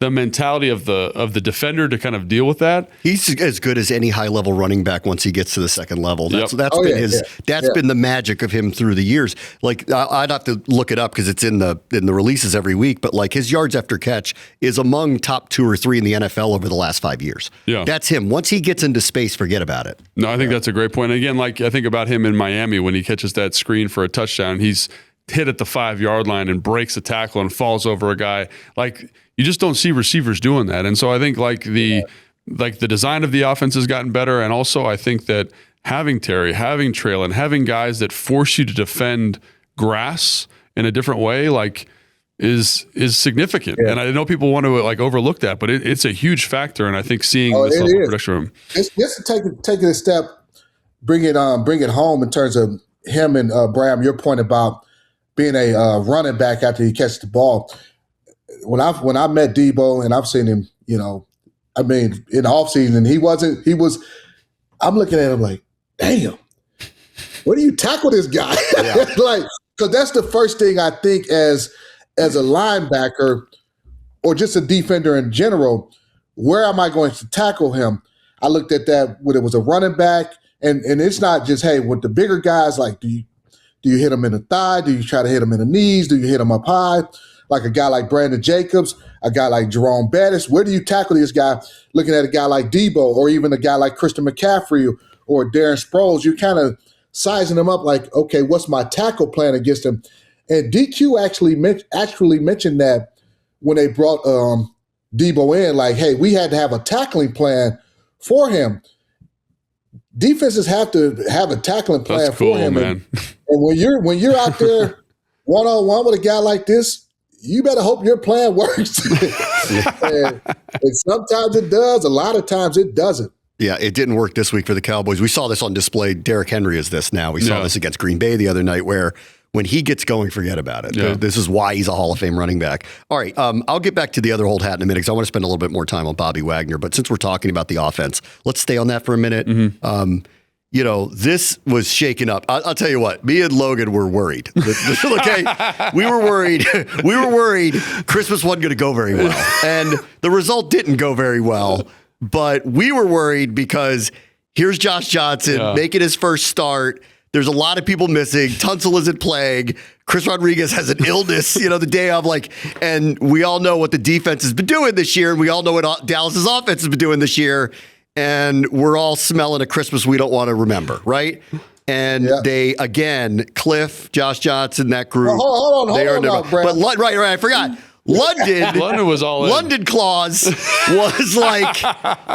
mentality of the defender to kind of deal with that. He's as good as any high level running back once he gets to the second level. That's been the magic of him through the years. Like I'd have to look it up because it's in the releases every week, but like his yards after catch is among top 2 or 3 in the NFL over the last 5 years. Yeah. That's him. Once he gets into space, forget about it. No, I think that's a great point. And again, like I think about him in Miami when he catches that screen for a touchdown, he's hit at the 5-yard line and breaks a tackle and falls over a guy. Like you just don't see receivers doing that. And so I think like the design of the offense has gotten better. And also I think that having Terry, having Traylon, having guys that force you to defend grass in a different way, like is significant. Yeah. And I know people want to like overlook that, but it's a huge factor. And I think seeing this level of production room. Just to take it a step, bring it home in terms of him and Bram, your point about being a running back after he catches the ball. When I met Debo and I've seen him, in the offseason, I'm looking at him like, damn, where do you tackle this guy? Yeah. Like, because that's the first thing I think as a linebacker or just a defender in general, where am I going to tackle him? I looked at that when it was a running back, and it's not just, hey, with the bigger guys, like, do you hit him in the thigh? Do you try to hit him in the knees? Do you hit him up high? Like a guy like Brandon Jacobs, a guy like Jerome Bettis, where do you tackle this guy? Looking at a guy like Debo or even a guy like Christian McCaffrey or Darren Sproles, you're kind of sizing them up like, okay, what's my tackle plan against him? And DQ actually mentioned that when they brought Debo in, like, hey, we had to have a tackling plan for him. Defenses have to have a tackling plan for him. Man. And when you're out there one-on-one with a guy like this, you better hope your plan works. and sometimes it does. A lot of times it doesn't. Yeah, it didn't work this week for the Cowboys. We saw this on display. Derrick Henry is this now. We saw this against Green Bay the other night where when he gets going, forget about it. Yeah. This is why he's a Hall of Fame running back. All right, I'll get back to the other old hat in a minute because I want to spend a little bit more time on Bobby Wagner. But since we're talking about the offense, let's stay on that for a minute. Mm-hmm. This was shaken up. I'll tell you what, me and Logan were worried. Okay, we were worried. We were worried Christmas wasn't going to go very well. And the result didn't go very well. But we were worried because here's Josh Johnson making his first start. There's a lot of people missing. Tunsil isn't playing. Chris Rodriguez has an illness, the day of, and we all know what the defense has been doing this year, and we all know what Dallas's offense has been doing this year. And we're all smelling a Christmas we don't want to remember, right? And they, again, Cliff, Josh Johnson, that group. Hold on, Brad. But right, I forgot. London was all in. London Claus was like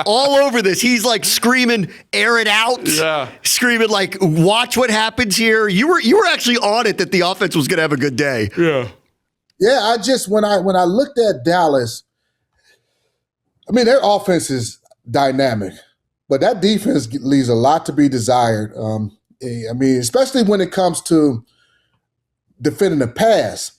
all over this. He's like screaming, air it out. Yeah. Screaming like, watch what happens here. You were actually on it that the offense was going to have a good day. Yeah. Yeah, I just when I looked at Dallas, their offense is dynamic, but that defense leaves a lot to be desired. Especially when it comes to defending the pass.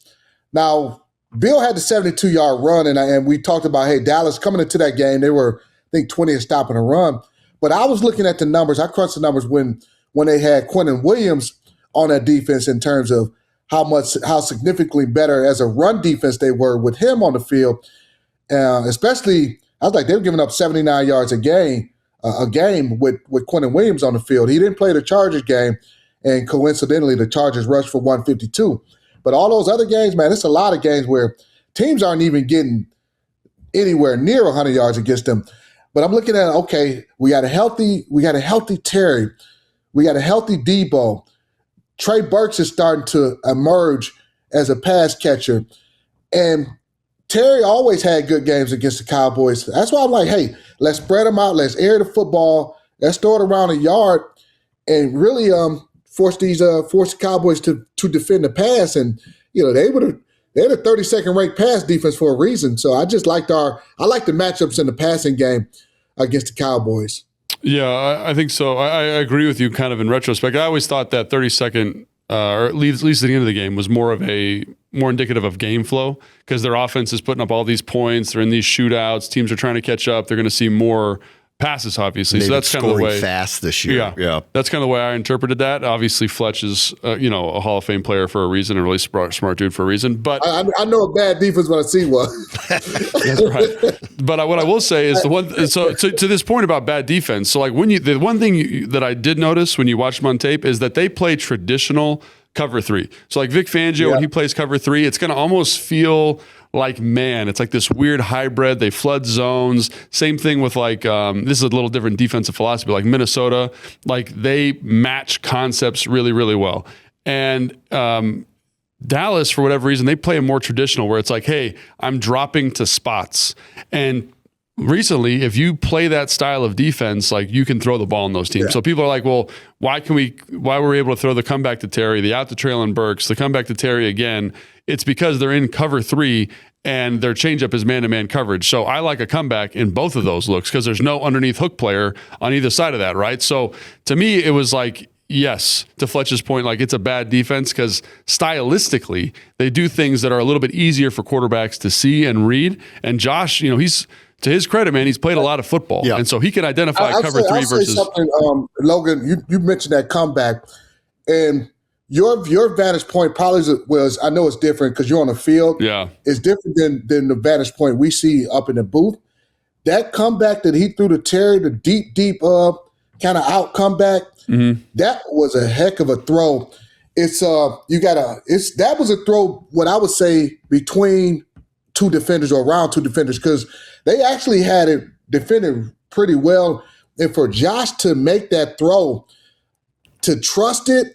Now, Bill had the 72-yard run, and we talked about, hey, Dallas coming into that game, they were, I think, 20 stopping a run. But I was looking at the numbers. I crunched the numbers when they had Quentin Williams on that defense in terms of how significantly better as a run defense they were with him on the field. Especially, I was like, they were giving up 79 yards a game with Quentin Williams on the field. He didn't play the Chargers game, and coincidentally, the Chargers rushed for 152. But all those other games, man, it's a lot of games where teams aren't even getting anywhere near 100 yards against them. But I'm looking at, okay, we got a healthy Terry, we got a healthy Debo. Trey Burks is starting to emerge as a pass catcher, and Terry always had good games against the Cowboys. That's why I'm like, hey, let's spread them out. Let's air the football. Let's throw it around a yard and really force the Cowboys to defend the pass. And, they're the 32nd ranked pass defense for a reason. So I just liked I like the matchups in the passing game against the Cowboys. Yeah, I think so. I agree with you kind of in retrospect. I always thought that 32nd, or at least at the end of the game, was more indicative of game flow because their offense is putting up all these points. They're in these shootouts. Teams are trying to catch up. They're going to see more passes, obviously. So that's kind of the way. Fast this year. Yeah. That's kind of the way I interpreted that. Obviously, Fletch is, a Hall of Fame player for a reason, a really smart dude for a reason. But I know a bad defense when I see one. That's right. But what I will say is the one. So to this point about bad defense. So like the one thing that I did notice when you watch them on tape is that they play traditional cover 3. So like Vic Fangio, when he plays cover 3, it's going to almost feel like man. It's like this weird hybrid. They flood zones. Same thing with like this is a little different defensive philosophy. Like Minnesota, like they match concepts really, really well. And Dallas, for whatever reason, they play a more traditional where it's like, hey, I'm dropping to spots. And recently, if you play that style of defense, like you can throw the ball in those teams. Yeah. So people are like, well, why were we able to throw the comeback to Terry, the out to Traylon Burks, the comeback to Terry again? It's because they're in cover 3 and their changeup is man-to-man coverage. So I like a comeback in both of those looks because there's no underneath hook player on either side of that, right? So to me, it was like, yes, to Fletch's point, like it's a bad defense because stylistically, they do things that are a little bit easier for quarterbacks to see and read. And Josh, he's, to his credit, man, he's played a lot of football. Yeah. And so he can identify cover 3 versus. Something, Logan, you mentioned that comeback. And your vantage point probably was, I know it's different because you're on the field. Yeah. It's different than the vantage point we see up in the booth. That comeback that he threw to Terry, the deep kind of out comeback, that was a heck of a throw. That was a throw, what I would say, between 2 defenders or around 2 defenders because they actually had it defended pretty well. And for Josh to make that throw, to trust it,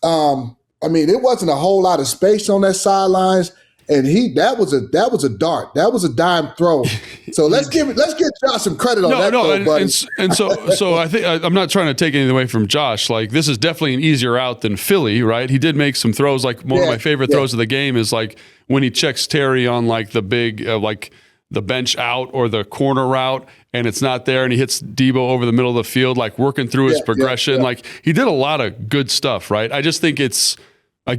it wasn't a whole lot of space on that sidelines, and that was a dart. That was a dime throw. So let's give Josh some credit on that. Buddy. And so I think I'm not trying to take anything away from Josh. Like this is definitely an easier out than Philly, right? He did make some throws. Like one of my favorite throws of the game is like when he checks Terry on like the big like the bench out or the corner route, and it's not there, and he hits Debo over the middle of the field, like working through his progression. Like he did a lot of good stuff, right? I just think it's a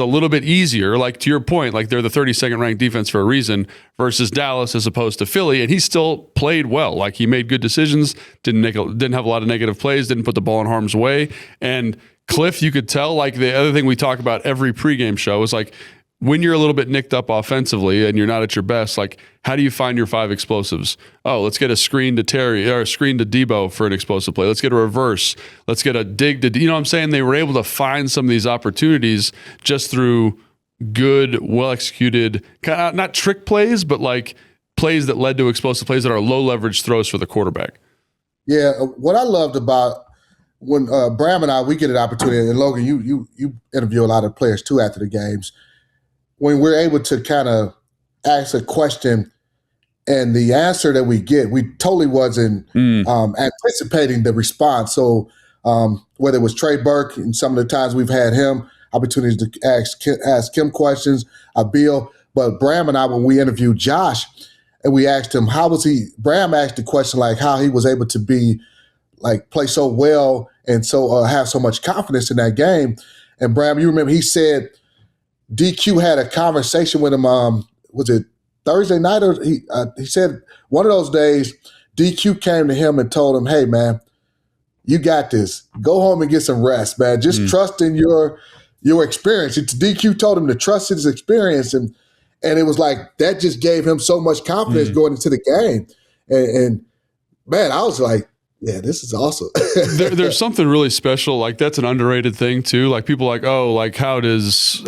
little bit easier, like to your point, like they're the 32nd ranked defense for a reason versus Dallas as opposed to Philly, and he still played well. Like he made good decisions, didn't have a lot of negative plays, didn't put the ball in harm's way. And Cliff, you could tell, like the other thing we talk about every pregame show is like, when you're a little bit nicked up offensively and you're not at your best, like how do you find your 5 explosives? Oh, let's get a screen to Terry or a screen to Debo for an explosive play. Let's get a reverse. Let's get a dig to, what I'm saying? They were able to find some of these opportunities just through good, well-executed, kind of not trick plays, but like plays that led to explosive plays that are low leverage throws for the quarterback. Yeah. What I loved about when Bram and I, we get an opportunity, and Logan, you interview a lot of players too after the games. When we're able to kind of ask a question and the answer that we get, we totally wasn't anticipating the response. So whether it was Trey Burke and some of the times we've had him, opportunities to ask him questions, Bill, but Bram and I, when we interviewed Josh and we asked him, Bram asked the question like how he was able to be like play so well and so have so much confidence in that game. And Bram, you remember he said, DQ had a conversation with him. Was it Thursday night? Or he said one of those days, DQ came to him and told him, "Hey, man, you got this. Go home and get some rest, man. Just trust in your experience." DQ told him to trust his experience, and it was like that just gave him so much confidence going into the game. And man, I was like, yeah, this is awesome. There's something really special. Like that's an underrated thing too. Like people are like, oh, like how does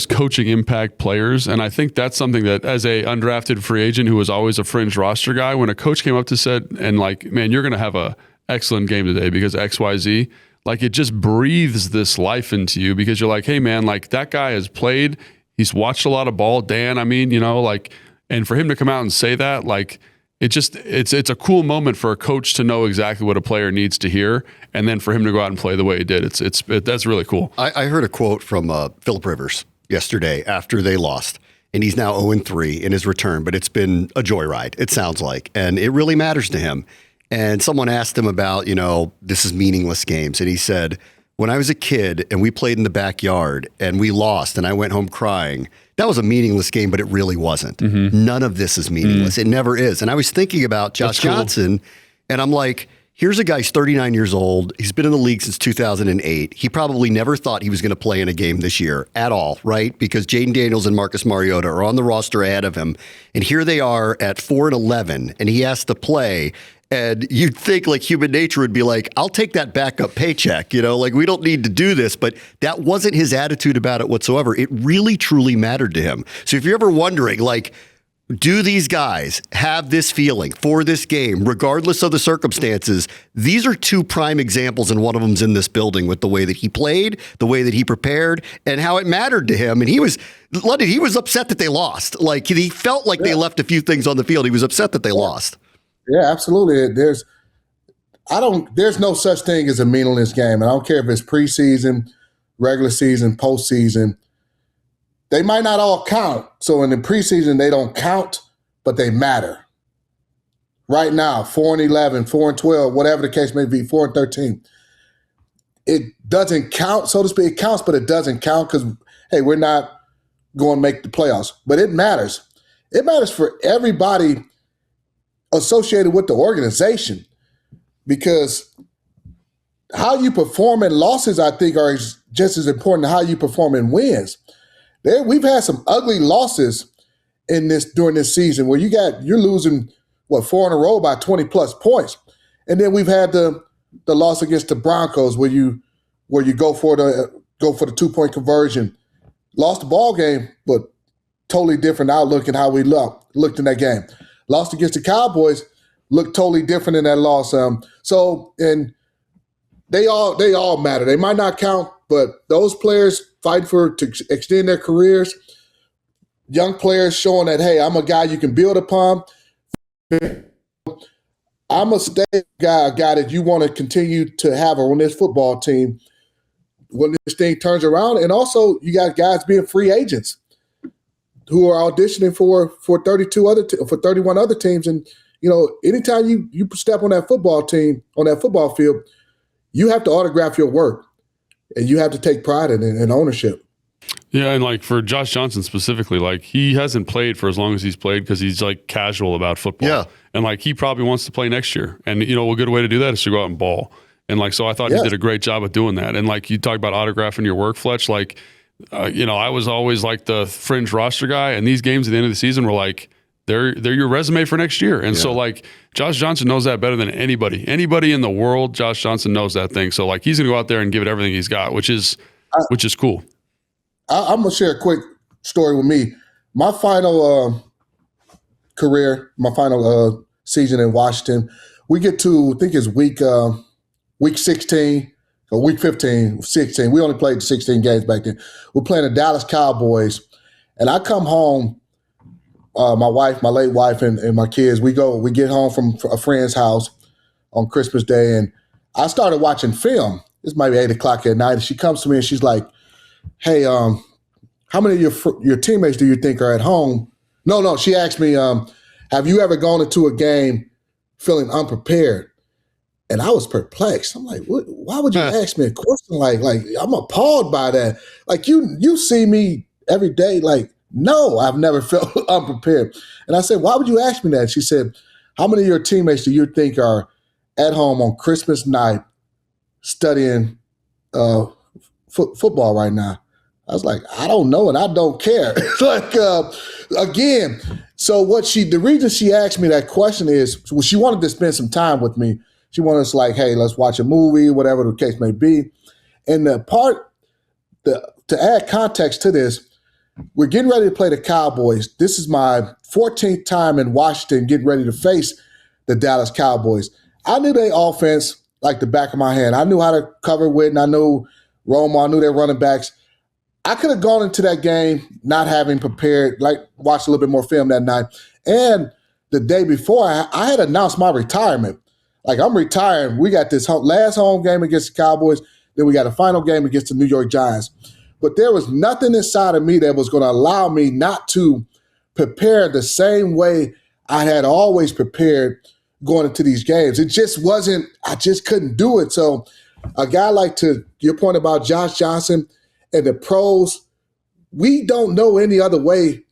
coaching impact players? And I think that's something that as a undrafted free agent who was always a fringe roster guy, when a coach came up to said, and like, man, you're going to have a excellent game today because XYZ, like it just breathes this life into you because you're like, hey man, like that guy has played, he's watched a lot of ball. Dan, I mean, like And for him to come out and say that, like, it's a cool moment for a coach to know exactly what a player needs to hear, and then for him to go out and play the way he did. That's really cool. I heard a quote from Phillip Rivers yesterday after they lost, and he's now 0-3 in his return, but it's been a joyride, it sounds like, and it really matters to him. And someone asked him about, this is meaningless games, and he said, when I was a kid and we played in the backyard and we lost and I went home crying, that was a meaningless game, but it really wasn't. Mm-hmm. None of this is meaningless. It never is. And I was thinking about Josh Johnson, and I'm like, here's a guy who's 39 years old. He's been in the league since 2008. He probably never thought he was going to play in a game this year at all, right? Because Jaden Daniels and Marcus Mariota are on the roster ahead of him. And here they are at 4-11, and he has to play. And you'd think like human nature would be like, I'll take that backup paycheck, like we don't need to do this. But that wasn't his attitude about it whatsoever. It really, truly mattered to him. So if you're ever wondering, like, do these guys have this feeling for this game, regardless of the circumstances? These are two prime examples, and one of them's in this building with the way that he played, the way that he prepared, and how it mattered to him. And he was upset that they lost. Like, he felt like they left a few things on the field. He was upset that they lost. Yeah, absolutely. There's no such thing as a meaningless game. And I don't care if it's preseason, regular season, postseason. They might not all count. So in the preseason, they don't count, but they matter. Right now, 4-11, 4-12, whatever the case may be, 4-13. It doesn't count, so to speak. It counts, but it doesn't count because, hey, we're not going to make the playoffs. But it matters. It matters for everybody associated with the organization, because how you perform in losses, I think, are just as important as how you perform in wins. We've had some ugly losses during this season where you're losing 4 in a row by 20 plus points, and then we've had the loss against the Broncos where you go for the 2-point conversion, lost the ball game, but totally different outlook in how we looked in that game. Lost against the Cowboys, looked totally different in that loss. And they all matter. They might not count, but those players fight to extend their careers. Young players showing that, hey, I'm a guy you can build upon. I'm a guy that you want to continue to have on this football team when this thing turns around. And also, you got guys being free agents who are auditioning for 31 other teams. And, anytime you step on that football team, on that football field, you have to autograph your work and you have to take pride in ownership. Yeah, and like for Josh Johnson specifically, like he hasn't played for as long as he's played because he's like casual about football. Yeah. And like he probably wants to play next year. And, a good way to do that is to go out and ball. And like, so I thought he did a great job of doing that. And like you talk about autographing your work, Fletch, like, I was always like the fringe roster guy, and these games at the end of the season were like they're your resume for next year. And so like Josh Johnson knows that better than anybody in the world. Josh Johnson knows that thing. So like he's going to go out there and give it everything he's got, which is cool. I'm going to share a quick story with me. My final season in Washington, we get to, I think it's week 16 or week 15, 16. We only played 16 games back then. We're playing the Dallas Cowboys. And I come home, my late wife and my kids, we get home from a friend's house on Christmas Day. And I started watching film. It's maybe 8:00 at night. And she comes to me and she's like, hey, how many of your teammates do you think are at home? No, she asked me, have you ever gone into a game feeling unprepared? And I was perplexed. I'm like, why would you ask me a question like I'm appalled by that. Like you see me every day. Like, no, I've never felt unprepared. And I said, why would you ask me that? She said, how many of your teammates do you think are at home on Christmas night studying football right now? I was like, I don't know, and I don't care. Again, so the reason she asked me that question is, she wanted to spend some time with me. She wanted us like, hey, let's watch a movie, whatever the case may be. And to add context to this, we're getting ready to play the Cowboys. This is my 14th time in Washington getting ready to face the Dallas Cowboys. I knew their offense like the back of my hand. I knew how to cover Witten. I knew Romo. I knew their running backs. I could have gone into that game not having prepared, like watched a little bit more film that night. And the day before, I had announced my retirement. Like, I'm retiring. We got this last home game against the Cowboys. Then we got a final game against the New York Giants. But there was nothing inside of me that was going to allow me not to prepare the same way I had always prepared going into these games. It just wasn't, I just couldn't do it. So a guy like, to your point about Josh Johnson and the pros, we don't know any other way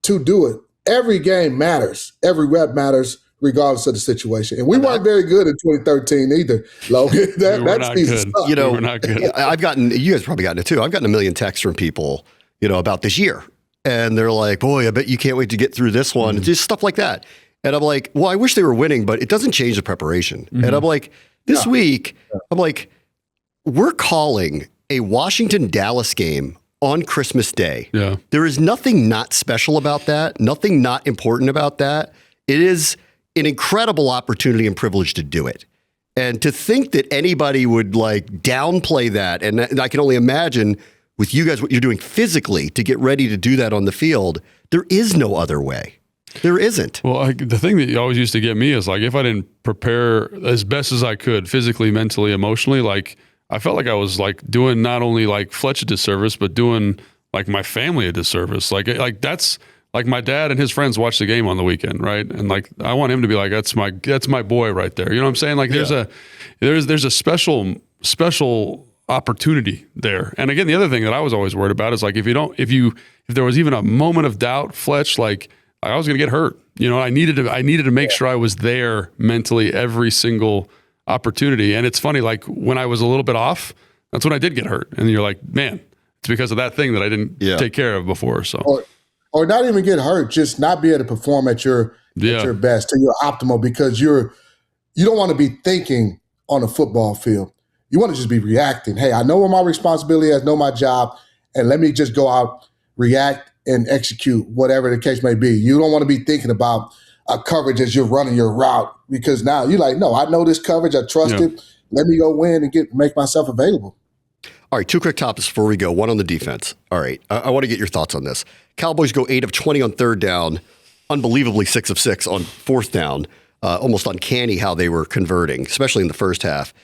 to do it. Every game matters. Every rep matters, regardless of the situation. And we weren't very good in 2013 either, Logan. That season sucked. You know, we were not good. You guys probably gotten it too. I've gotten a million texts from people, about this year. And they're like, boy, I bet you can't wait to get through this one. Just stuff like that. And I'm like, well, I wish they were winning, but it doesn't change the preparation. And I'm like, this week, I'm like, we're calling a Washington-Dallas game on Christmas Day. Yeah. There is nothing not special about that, nothing not important about that. It is an incredible opportunity and privilege to do it. And to think that anybody would like downplay that, and I can only imagine with you guys what you're doing physically to get ready to do that on the field, there is no other way. There isn't. Well, the thing that always used to get me is like if I didn't prepare as best as I could physically, mentally, emotionally, like I felt like I was like doing not only like Fletch a disservice, but doing like my family a disservice. Like that's like my dad and his friends watch the game on the weekend, right? And like I want him to be like, that's my boy right there. You know what I'm saying? Like there's a special opportunity there. And again, the other thing that I was always worried about is like if there was even a moment of doubt, Fletch, like I was going to get hurt. I needed to make sure I was there mentally every single opportunity. And it's funny, like when I was a little bit off, that's when I did get hurt. And you're like, man, it's because of that thing that I didn't take care of before. So, or not even get hurt, just not be able to perform at your best, to your optimal, because you don't want to be thinking on a football field. You want to just be reacting. Hey, I know what my responsibility is, know my job, and let me just go out, react, and execute whatever the case may be. You don't want to be thinking about a coverage as you're running your route, because now you're like, no, I know this coverage. I trust it. Let me go win and make myself available. All right, two quick topics before we go. One on the defense. All right, I want to get your thoughts on this. Cowboys go 8 of 20 on third down, unbelievably 6 of 6 on fourth down. Almost uncanny how they were converting, especially in the first half.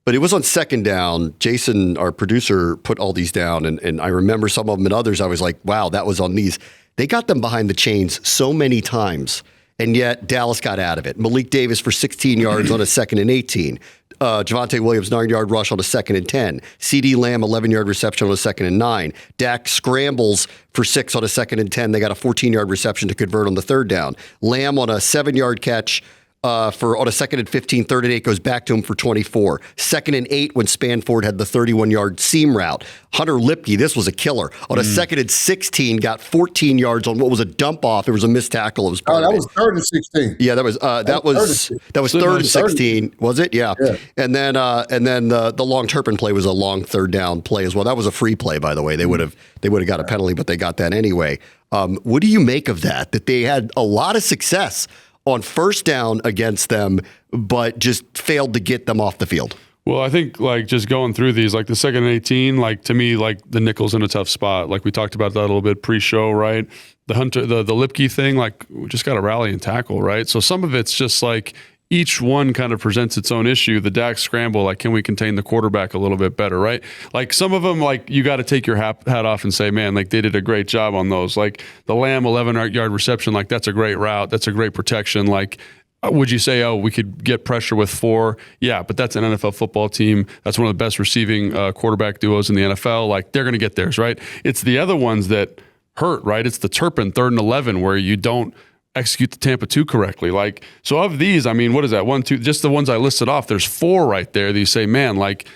But it was on second down. Jason, our producer, put all these down, and I remember some of them and others. I was like, wow, that was on these. They got them behind the chains so many times, and yet Dallas got out of it. Malik Davis for 16 yards on a 2nd and 18. Javonte Williams, 9-yard rush on a 2nd and 10. CeeDee Lamb, 11-yard reception on a 2nd and 9. Dak scrambles for 6 on a 2nd and 10. They got a 14-yard reception to convert on the third down. Lamb on a 7-yard catch on a 2nd and 15, 3rd and 8 goes back to him for 24. 2nd and 8 when Spanford had the 31-yard seam route. Hunter Lipke, this was a killer. On a 2nd and 16, got 14 yards on what was a dump off. There was a missed tackle. It was that was 3rd and 16. Yeah, that was 3rd and 16. Was it? Yeah. And then the long Turpin play was a long third down play as well. That was a free play, by the way. They would have got a penalty, but they got that anyway. What do you make of that? That they had a lot of success on first down against them, but just failed to get them off the field? Well, I think like just going through these, like the 2nd and 18, like to me, like the nickel's in a tough spot. Like we talked about that a little bit pre-show, right? The Lipke thing, like we just got to rally and tackle, right? So some of it's just like each one kind of presents its own issue. The Dak scramble, like can we contain the quarterback a little bit better, right? Like some of them, like you got to take your hat off and say, man, like they did a great job on those. Like the Lamb 11-yard reception, like that's a great route. That's a great protection. Like would you say, we could get pressure with 4? Yeah, but that's an NFL football team. That's one of the best receiving quarterback duos in the NFL. Like they're going to get theirs, right? It's the other ones that hurt, right? It's the Turpin 3rd and 11 where you don't execute the Tampa 2 correctly. Like, so of these, I mean, what is that? 1, 2, just the ones I listed off, there's 4 right there that you say, man, like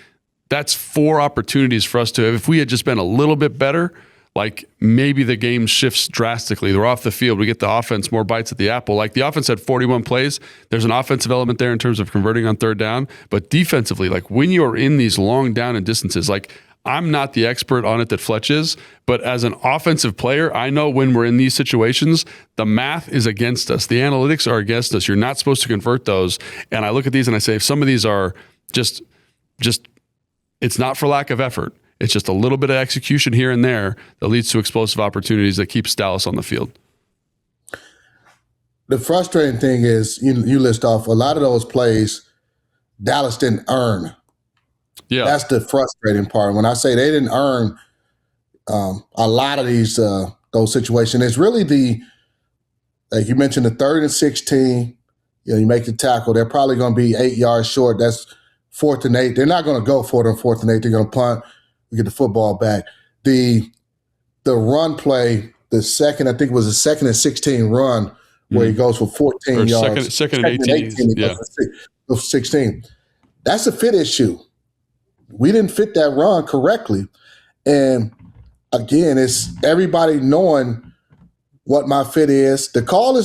that's 4 opportunities for us to, if we had just been a little bit better, like maybe the game shifts drastically. They're off the field. We get the offense more bites at the apple. Like the offense had 41 plays. There's an offensive element there in terms of converting on third down, but defensively, like when you're in these long down and distances, like I'm not the expert on it that Fletch is, but as an offensive player, I know when we're in these situations, the math is against us. The analytics are against us. You're not supposed to convert those. And I look at these and I say, if some of these are just it's not for lack of effort. It's just a little bit of execution here and there that leads to explosive opportunities that keeps Dallas on the field. The frustrating thing is you list off a lot of those plays Dallas didn't earn. Yeah. That's the frustrating part. When I say they didn't earn a lot of those situations, it's really like you mentioned, the 3rd and 16, you make the tackle. They're probably going to be 8 yards short. That's 4th and 8. They're not going to go for it on 4th and 8. They're going to punt. We get the football back. The run play, I think it was a 2nd and 16 run where he goes for 14 yards. Second and 18. Yeah. 16. That's a fit issue. We didn't fit that run correctly. And again, it's everybody knowing what my fit is. The call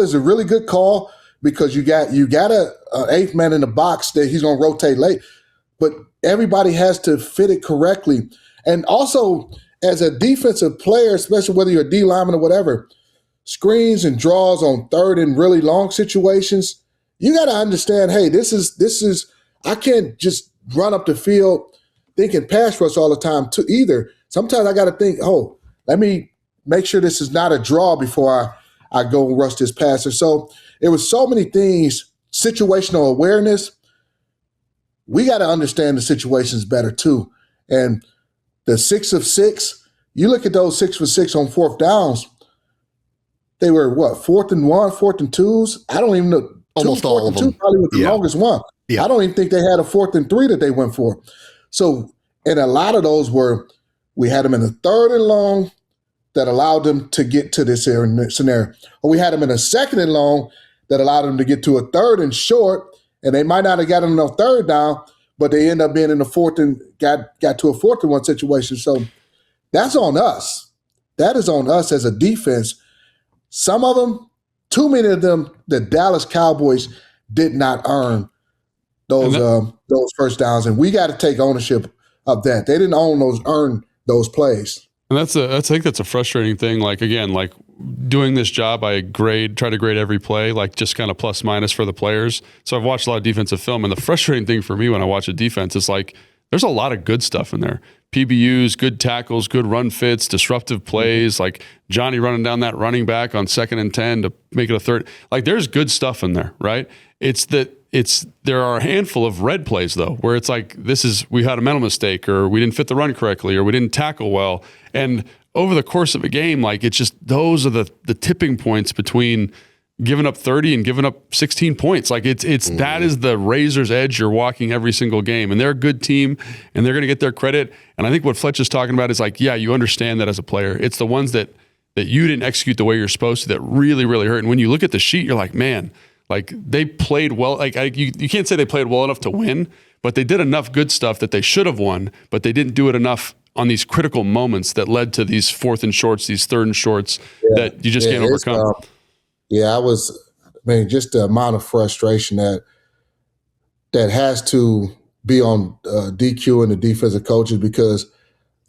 is a really good call because you got a 8th man in the box that he's going to rotate late. But everybody has to fit it correctly. And also, as a defensive player, especially whether you're a D lineman or whatever, screens and draws on 3rd and really long situations, you got to understand, hey, this is I can't just run up the field thinking pass rush all the time too either. Sometimes I got to think, let me make sure this is not a draw before I go and rush this passer. So it was so many things, situational awareness. We got to understand the situations better too. And the 6 of 6, you look at those 6 for 6 on 4th downs, they were 4th and 1, 4th and 2s? I don't even know. Almost all of them. Probably was the longest one. Yeah. I don't even think they had a 4th and 3 that they went for. So, and a lot of those we had them in the 3rd and long that allowed them to get to this scenario. Or we had them in a 2nd and long that allowed them to get to a 3rd and short, and they might not have gotten enough 3rd down, but they end up being in the 4th and got to a 4th and 1 situation. So that's on us. That is on us as a defense. Some of them, too many of them, the Dallas Cowboys did not earn those first downs, and we got to take ownership of that. They didn't earn those plays. And I think that's a frustrating thing. Like, again, like doing this job, I try to grade every play, like just kind of plus minus for the players. So I've watched a lot of defensive film, and the frustrating thing for me when I watch a defense is like, there's a lot of good stuff in there. PBUs, good tackles, good run fits, disruptive plays, like Johnny running down that running back on 2nd and 10 to make it a 3rd. Like, there's good stuff in there, right? There are a handful of red plays though, where it's like, we had a mental mistake, or we didn't fit the run correctly, or we didn't tackle well. And over the course of a game, like, it's just, those are the tipping points between giving up 30 and giving up 16 points. Like, that is the razor's edge you're walking every single game. And they're a good team, and they're going to get their credit. And I think what Fletch is talking about is like, yeah, you understand that as a player. It's the ones that you didn't execute the way you're supposed to that really, really hurt. And when you look at the sheet, you're like, man, like, they played well. Like, you can't say they played well enough to win, but they did enough good stuff that they should have won, but they didn't do it enough on these critical moments that led to these 4th and shorts, these 3rd and shorts that you just can't overcome. Just the amount of frustration that has to be on DQ and the defensive coaches, because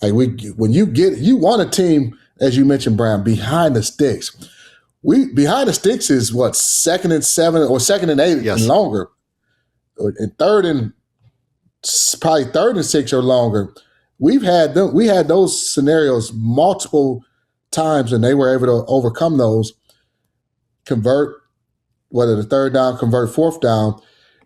like you want a team, as you mentioned, Brian, behind the sticks. Behind the sticks is 2nd and 7 or 2nd and 8 and longer, and 3rd and 6 or longer. We had those scenarios multiple times, and they were able to overcome those. Convert, whether the 3rd down, convert 4th down.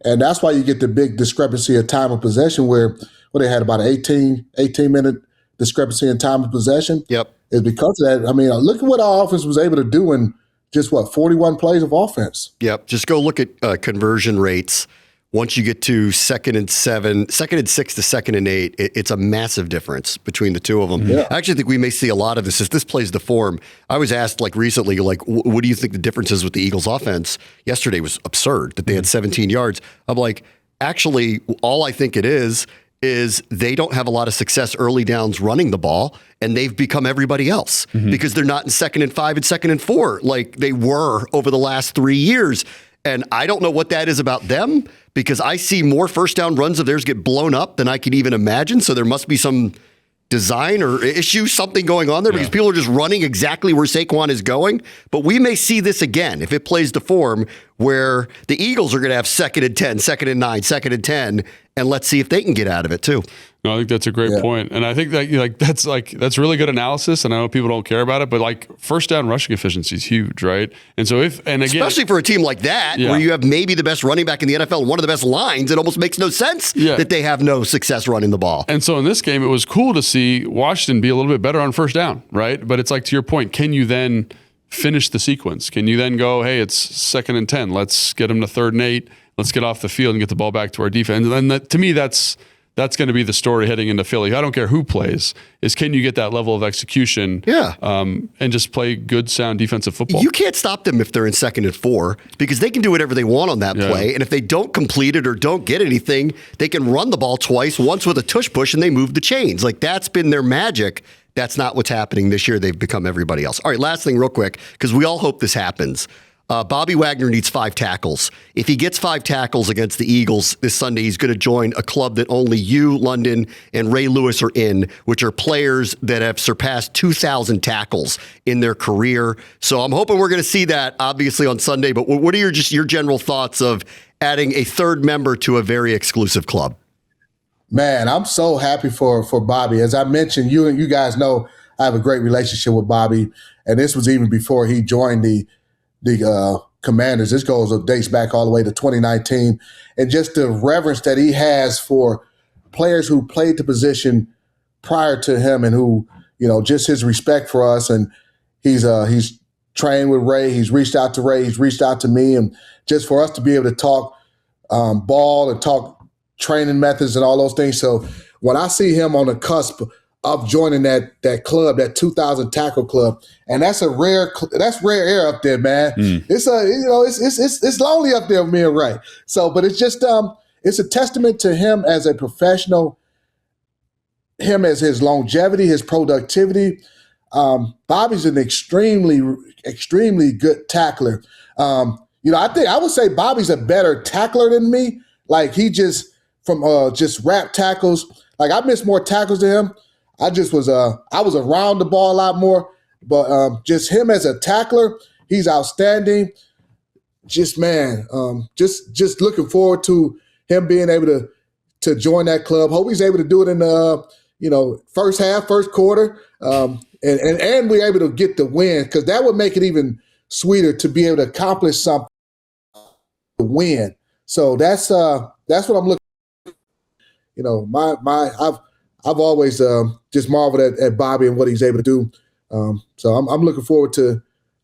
And that's why you get the big discrepancy of time of possession where they had about an 18-minute discrepancy in time of possession. Yep. Is because of that. I mean, look at what our offense was able to do in just 41 plays of offense. Yep. Just go look at conversion rates. Once you get to 2nd and 7, 2nd and 6 to 2nd and 8, it's a massive difference between the two of them. Yeah. I actually think we may see a lot of this as this plays the form. I was asked recently, what do you think the difference is with the Eagles offense? Yesterday was absurd that they had 17 yards. I'm like, actually, all I think it is they don't have a lot of success early downs running the ball, and they've become everybody else because they're not in 2nd and 5 and 2nd and 4 like they were over the last 3 years. And I don't know what that is about them, because I see more first down runs of theirs get blown up than I can even imagine. So there must be some design or issue, something going on there, because people are just running exactly where Saquon is going. But we may see this again if it plays to form, where the Eagles are going to have 2nd and 10, 2nd and 9, 2nd and 10, and let's see if they can get out of it too. No, I think that's a great point. And I think that that's really good analysis. And I know people don't care about it, but like first down rushing efficiency is huge, right? And so especially for a team like that, where you have maybe the best running back in the NFL and one of the best lines, it almost makes no sense that they have no success running the ball. And so in this game, it was cool to see Washington be a little bit better on first down, right? But it's like, to your point, can you then finish the sequence? Can you then go, hey, it's 2nd and 10. Let's get them to 3rd and 8. Let's get off the field and get the ball back to our defense. And then to me, that's going to be the story heading into Philly. I don't care who plays, is can you get that level of execution and just play good, sound defensive football? You can't stop them if they're in 2nd and 4 because they can do whatever they want on that play. And if they don't complete it or don't get anything, they can run the ball twice, once with a tush push, and they move the chains. Like that's been their magic. That's not what's happening this year. They've become everybody else. All right, last thing real quick, because we all hope this happens. Bobby Wagner needs 5 tackles. If he gets 5 tackles against the Eagles this Sunday, he's going to join a club that only you, London, and Ray Lewis are in, which are players that have surpassed 2,000 tackles in their career. So I'm hoping we're going to see that, obviously, on Sunday. But what are your general thoughts of adding a 3rd member to a very exclusive club? Man, I'm so happy for Bobby. As I mentioned, you guys know I have a great relationship with Bobby, and this was even before he joined the Commanders. This dates back all the way to 2019, and just the reverence that he has for players who played the position prior to him, and who, just his respect for us. And he's trained with Ray. He's reached out to Ray. He's reached out to me, and just for us to be able to talk ball and talk training methods and all those things. So when I see him on the cusp of joining that club, that 2,000 tackle club, and that's rare air up there, man. It's it's lonely up there with me and Ray. So, but it's just it's a testament to him as a professional, him as his longevity, his productivity. Bobby's an extremely good tackler. I would say Bobby's a better tackler than me. Like he just wrap tackles. Like I missed more tackles than him. I was around the ball a lot more, but just him as a tackler, he's outstanding. Just looking forward to him being able to join that club. Hope he's able to do it in the first half, first quarter, and we're able to get the win, because that would make it even sweeter to be able to accomplish something to win. So that's what I'm looking. I've always just marveled at Bobby and what he's able to do. So I'm looking forward to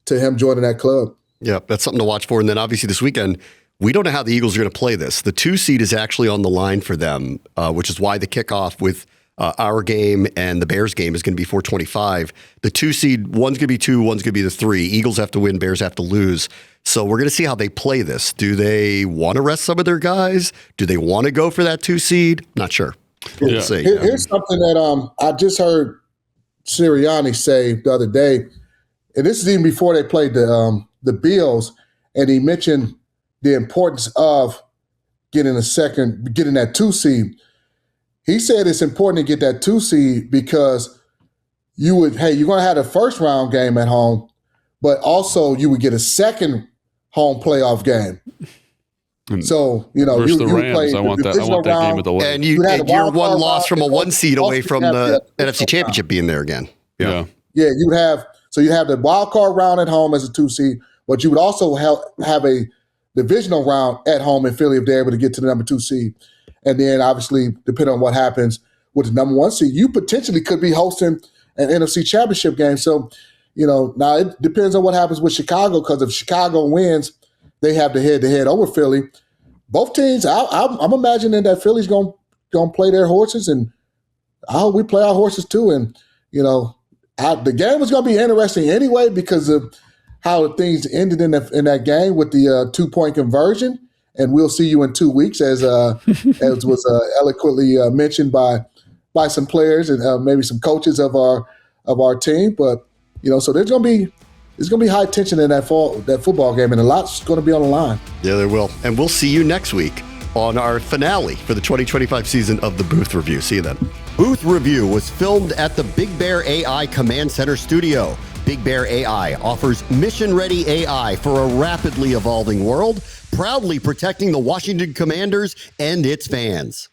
him joining that club. Yeah, that's something to watch for. And then obviously this weekend, we don't know how the Eagles are going to play this. The 2 seed is actually on the line for them, which is why the kickoff with our game and the Bears game is going to be 4:25. The 2 seed, one's going to be 2, one's going to be the 3. Eagles have to win, Bears have to lose. So we're going to see how they play this. Do they want to rest some of their guys? Do they want to go for that 2 seed? Not sure. We'll see. Here's something that I just heard Sirianni say the other day, and this is even before they played the Bills, and he mentioned the importance of getting that 2 seed. He said it's important to get that 2 seed because you're going to have the first round game at home, but also you would get a second home playoff game. So, versus the you Rams, play I want that game of the way. And you're one loss from a 1 seed away from the NFC Championship being there again. Yeah, you'd have the wild card round at home as a 2 seed, but you would also have a divisional round at home in Philly if they're able to get to the number 2 seed. And then obviously, depending on what happens with the number 1 seed, you potentially could be hosting an NFC Championship game. So, now it depends on what happens with Chicago, because if Chicago wins, they have the head-to-head over Philly. Both teams, I'm imagining that Philly's going to play their horses, and I hope we play our horses too. And, the game was going to be interesting anyway because of how things ended in that game with the 2-point conversion. And we'll see you in 2 weeks, as was eloquently mentioned by some players and maybe some coaches of our team. But, so there's going to be high tension in that football game, and a lot's going to be on the line. Yeah, there will. And we'll see you next week on our finale for the 2025 season of the Booth Review. See you then. Booth Review was filmed at the Big Bear AI Command Center studio. Big Bear AI offers mission-ready AI for a rapidly evolving world, proudly protecting the Washington Commanders and its fans.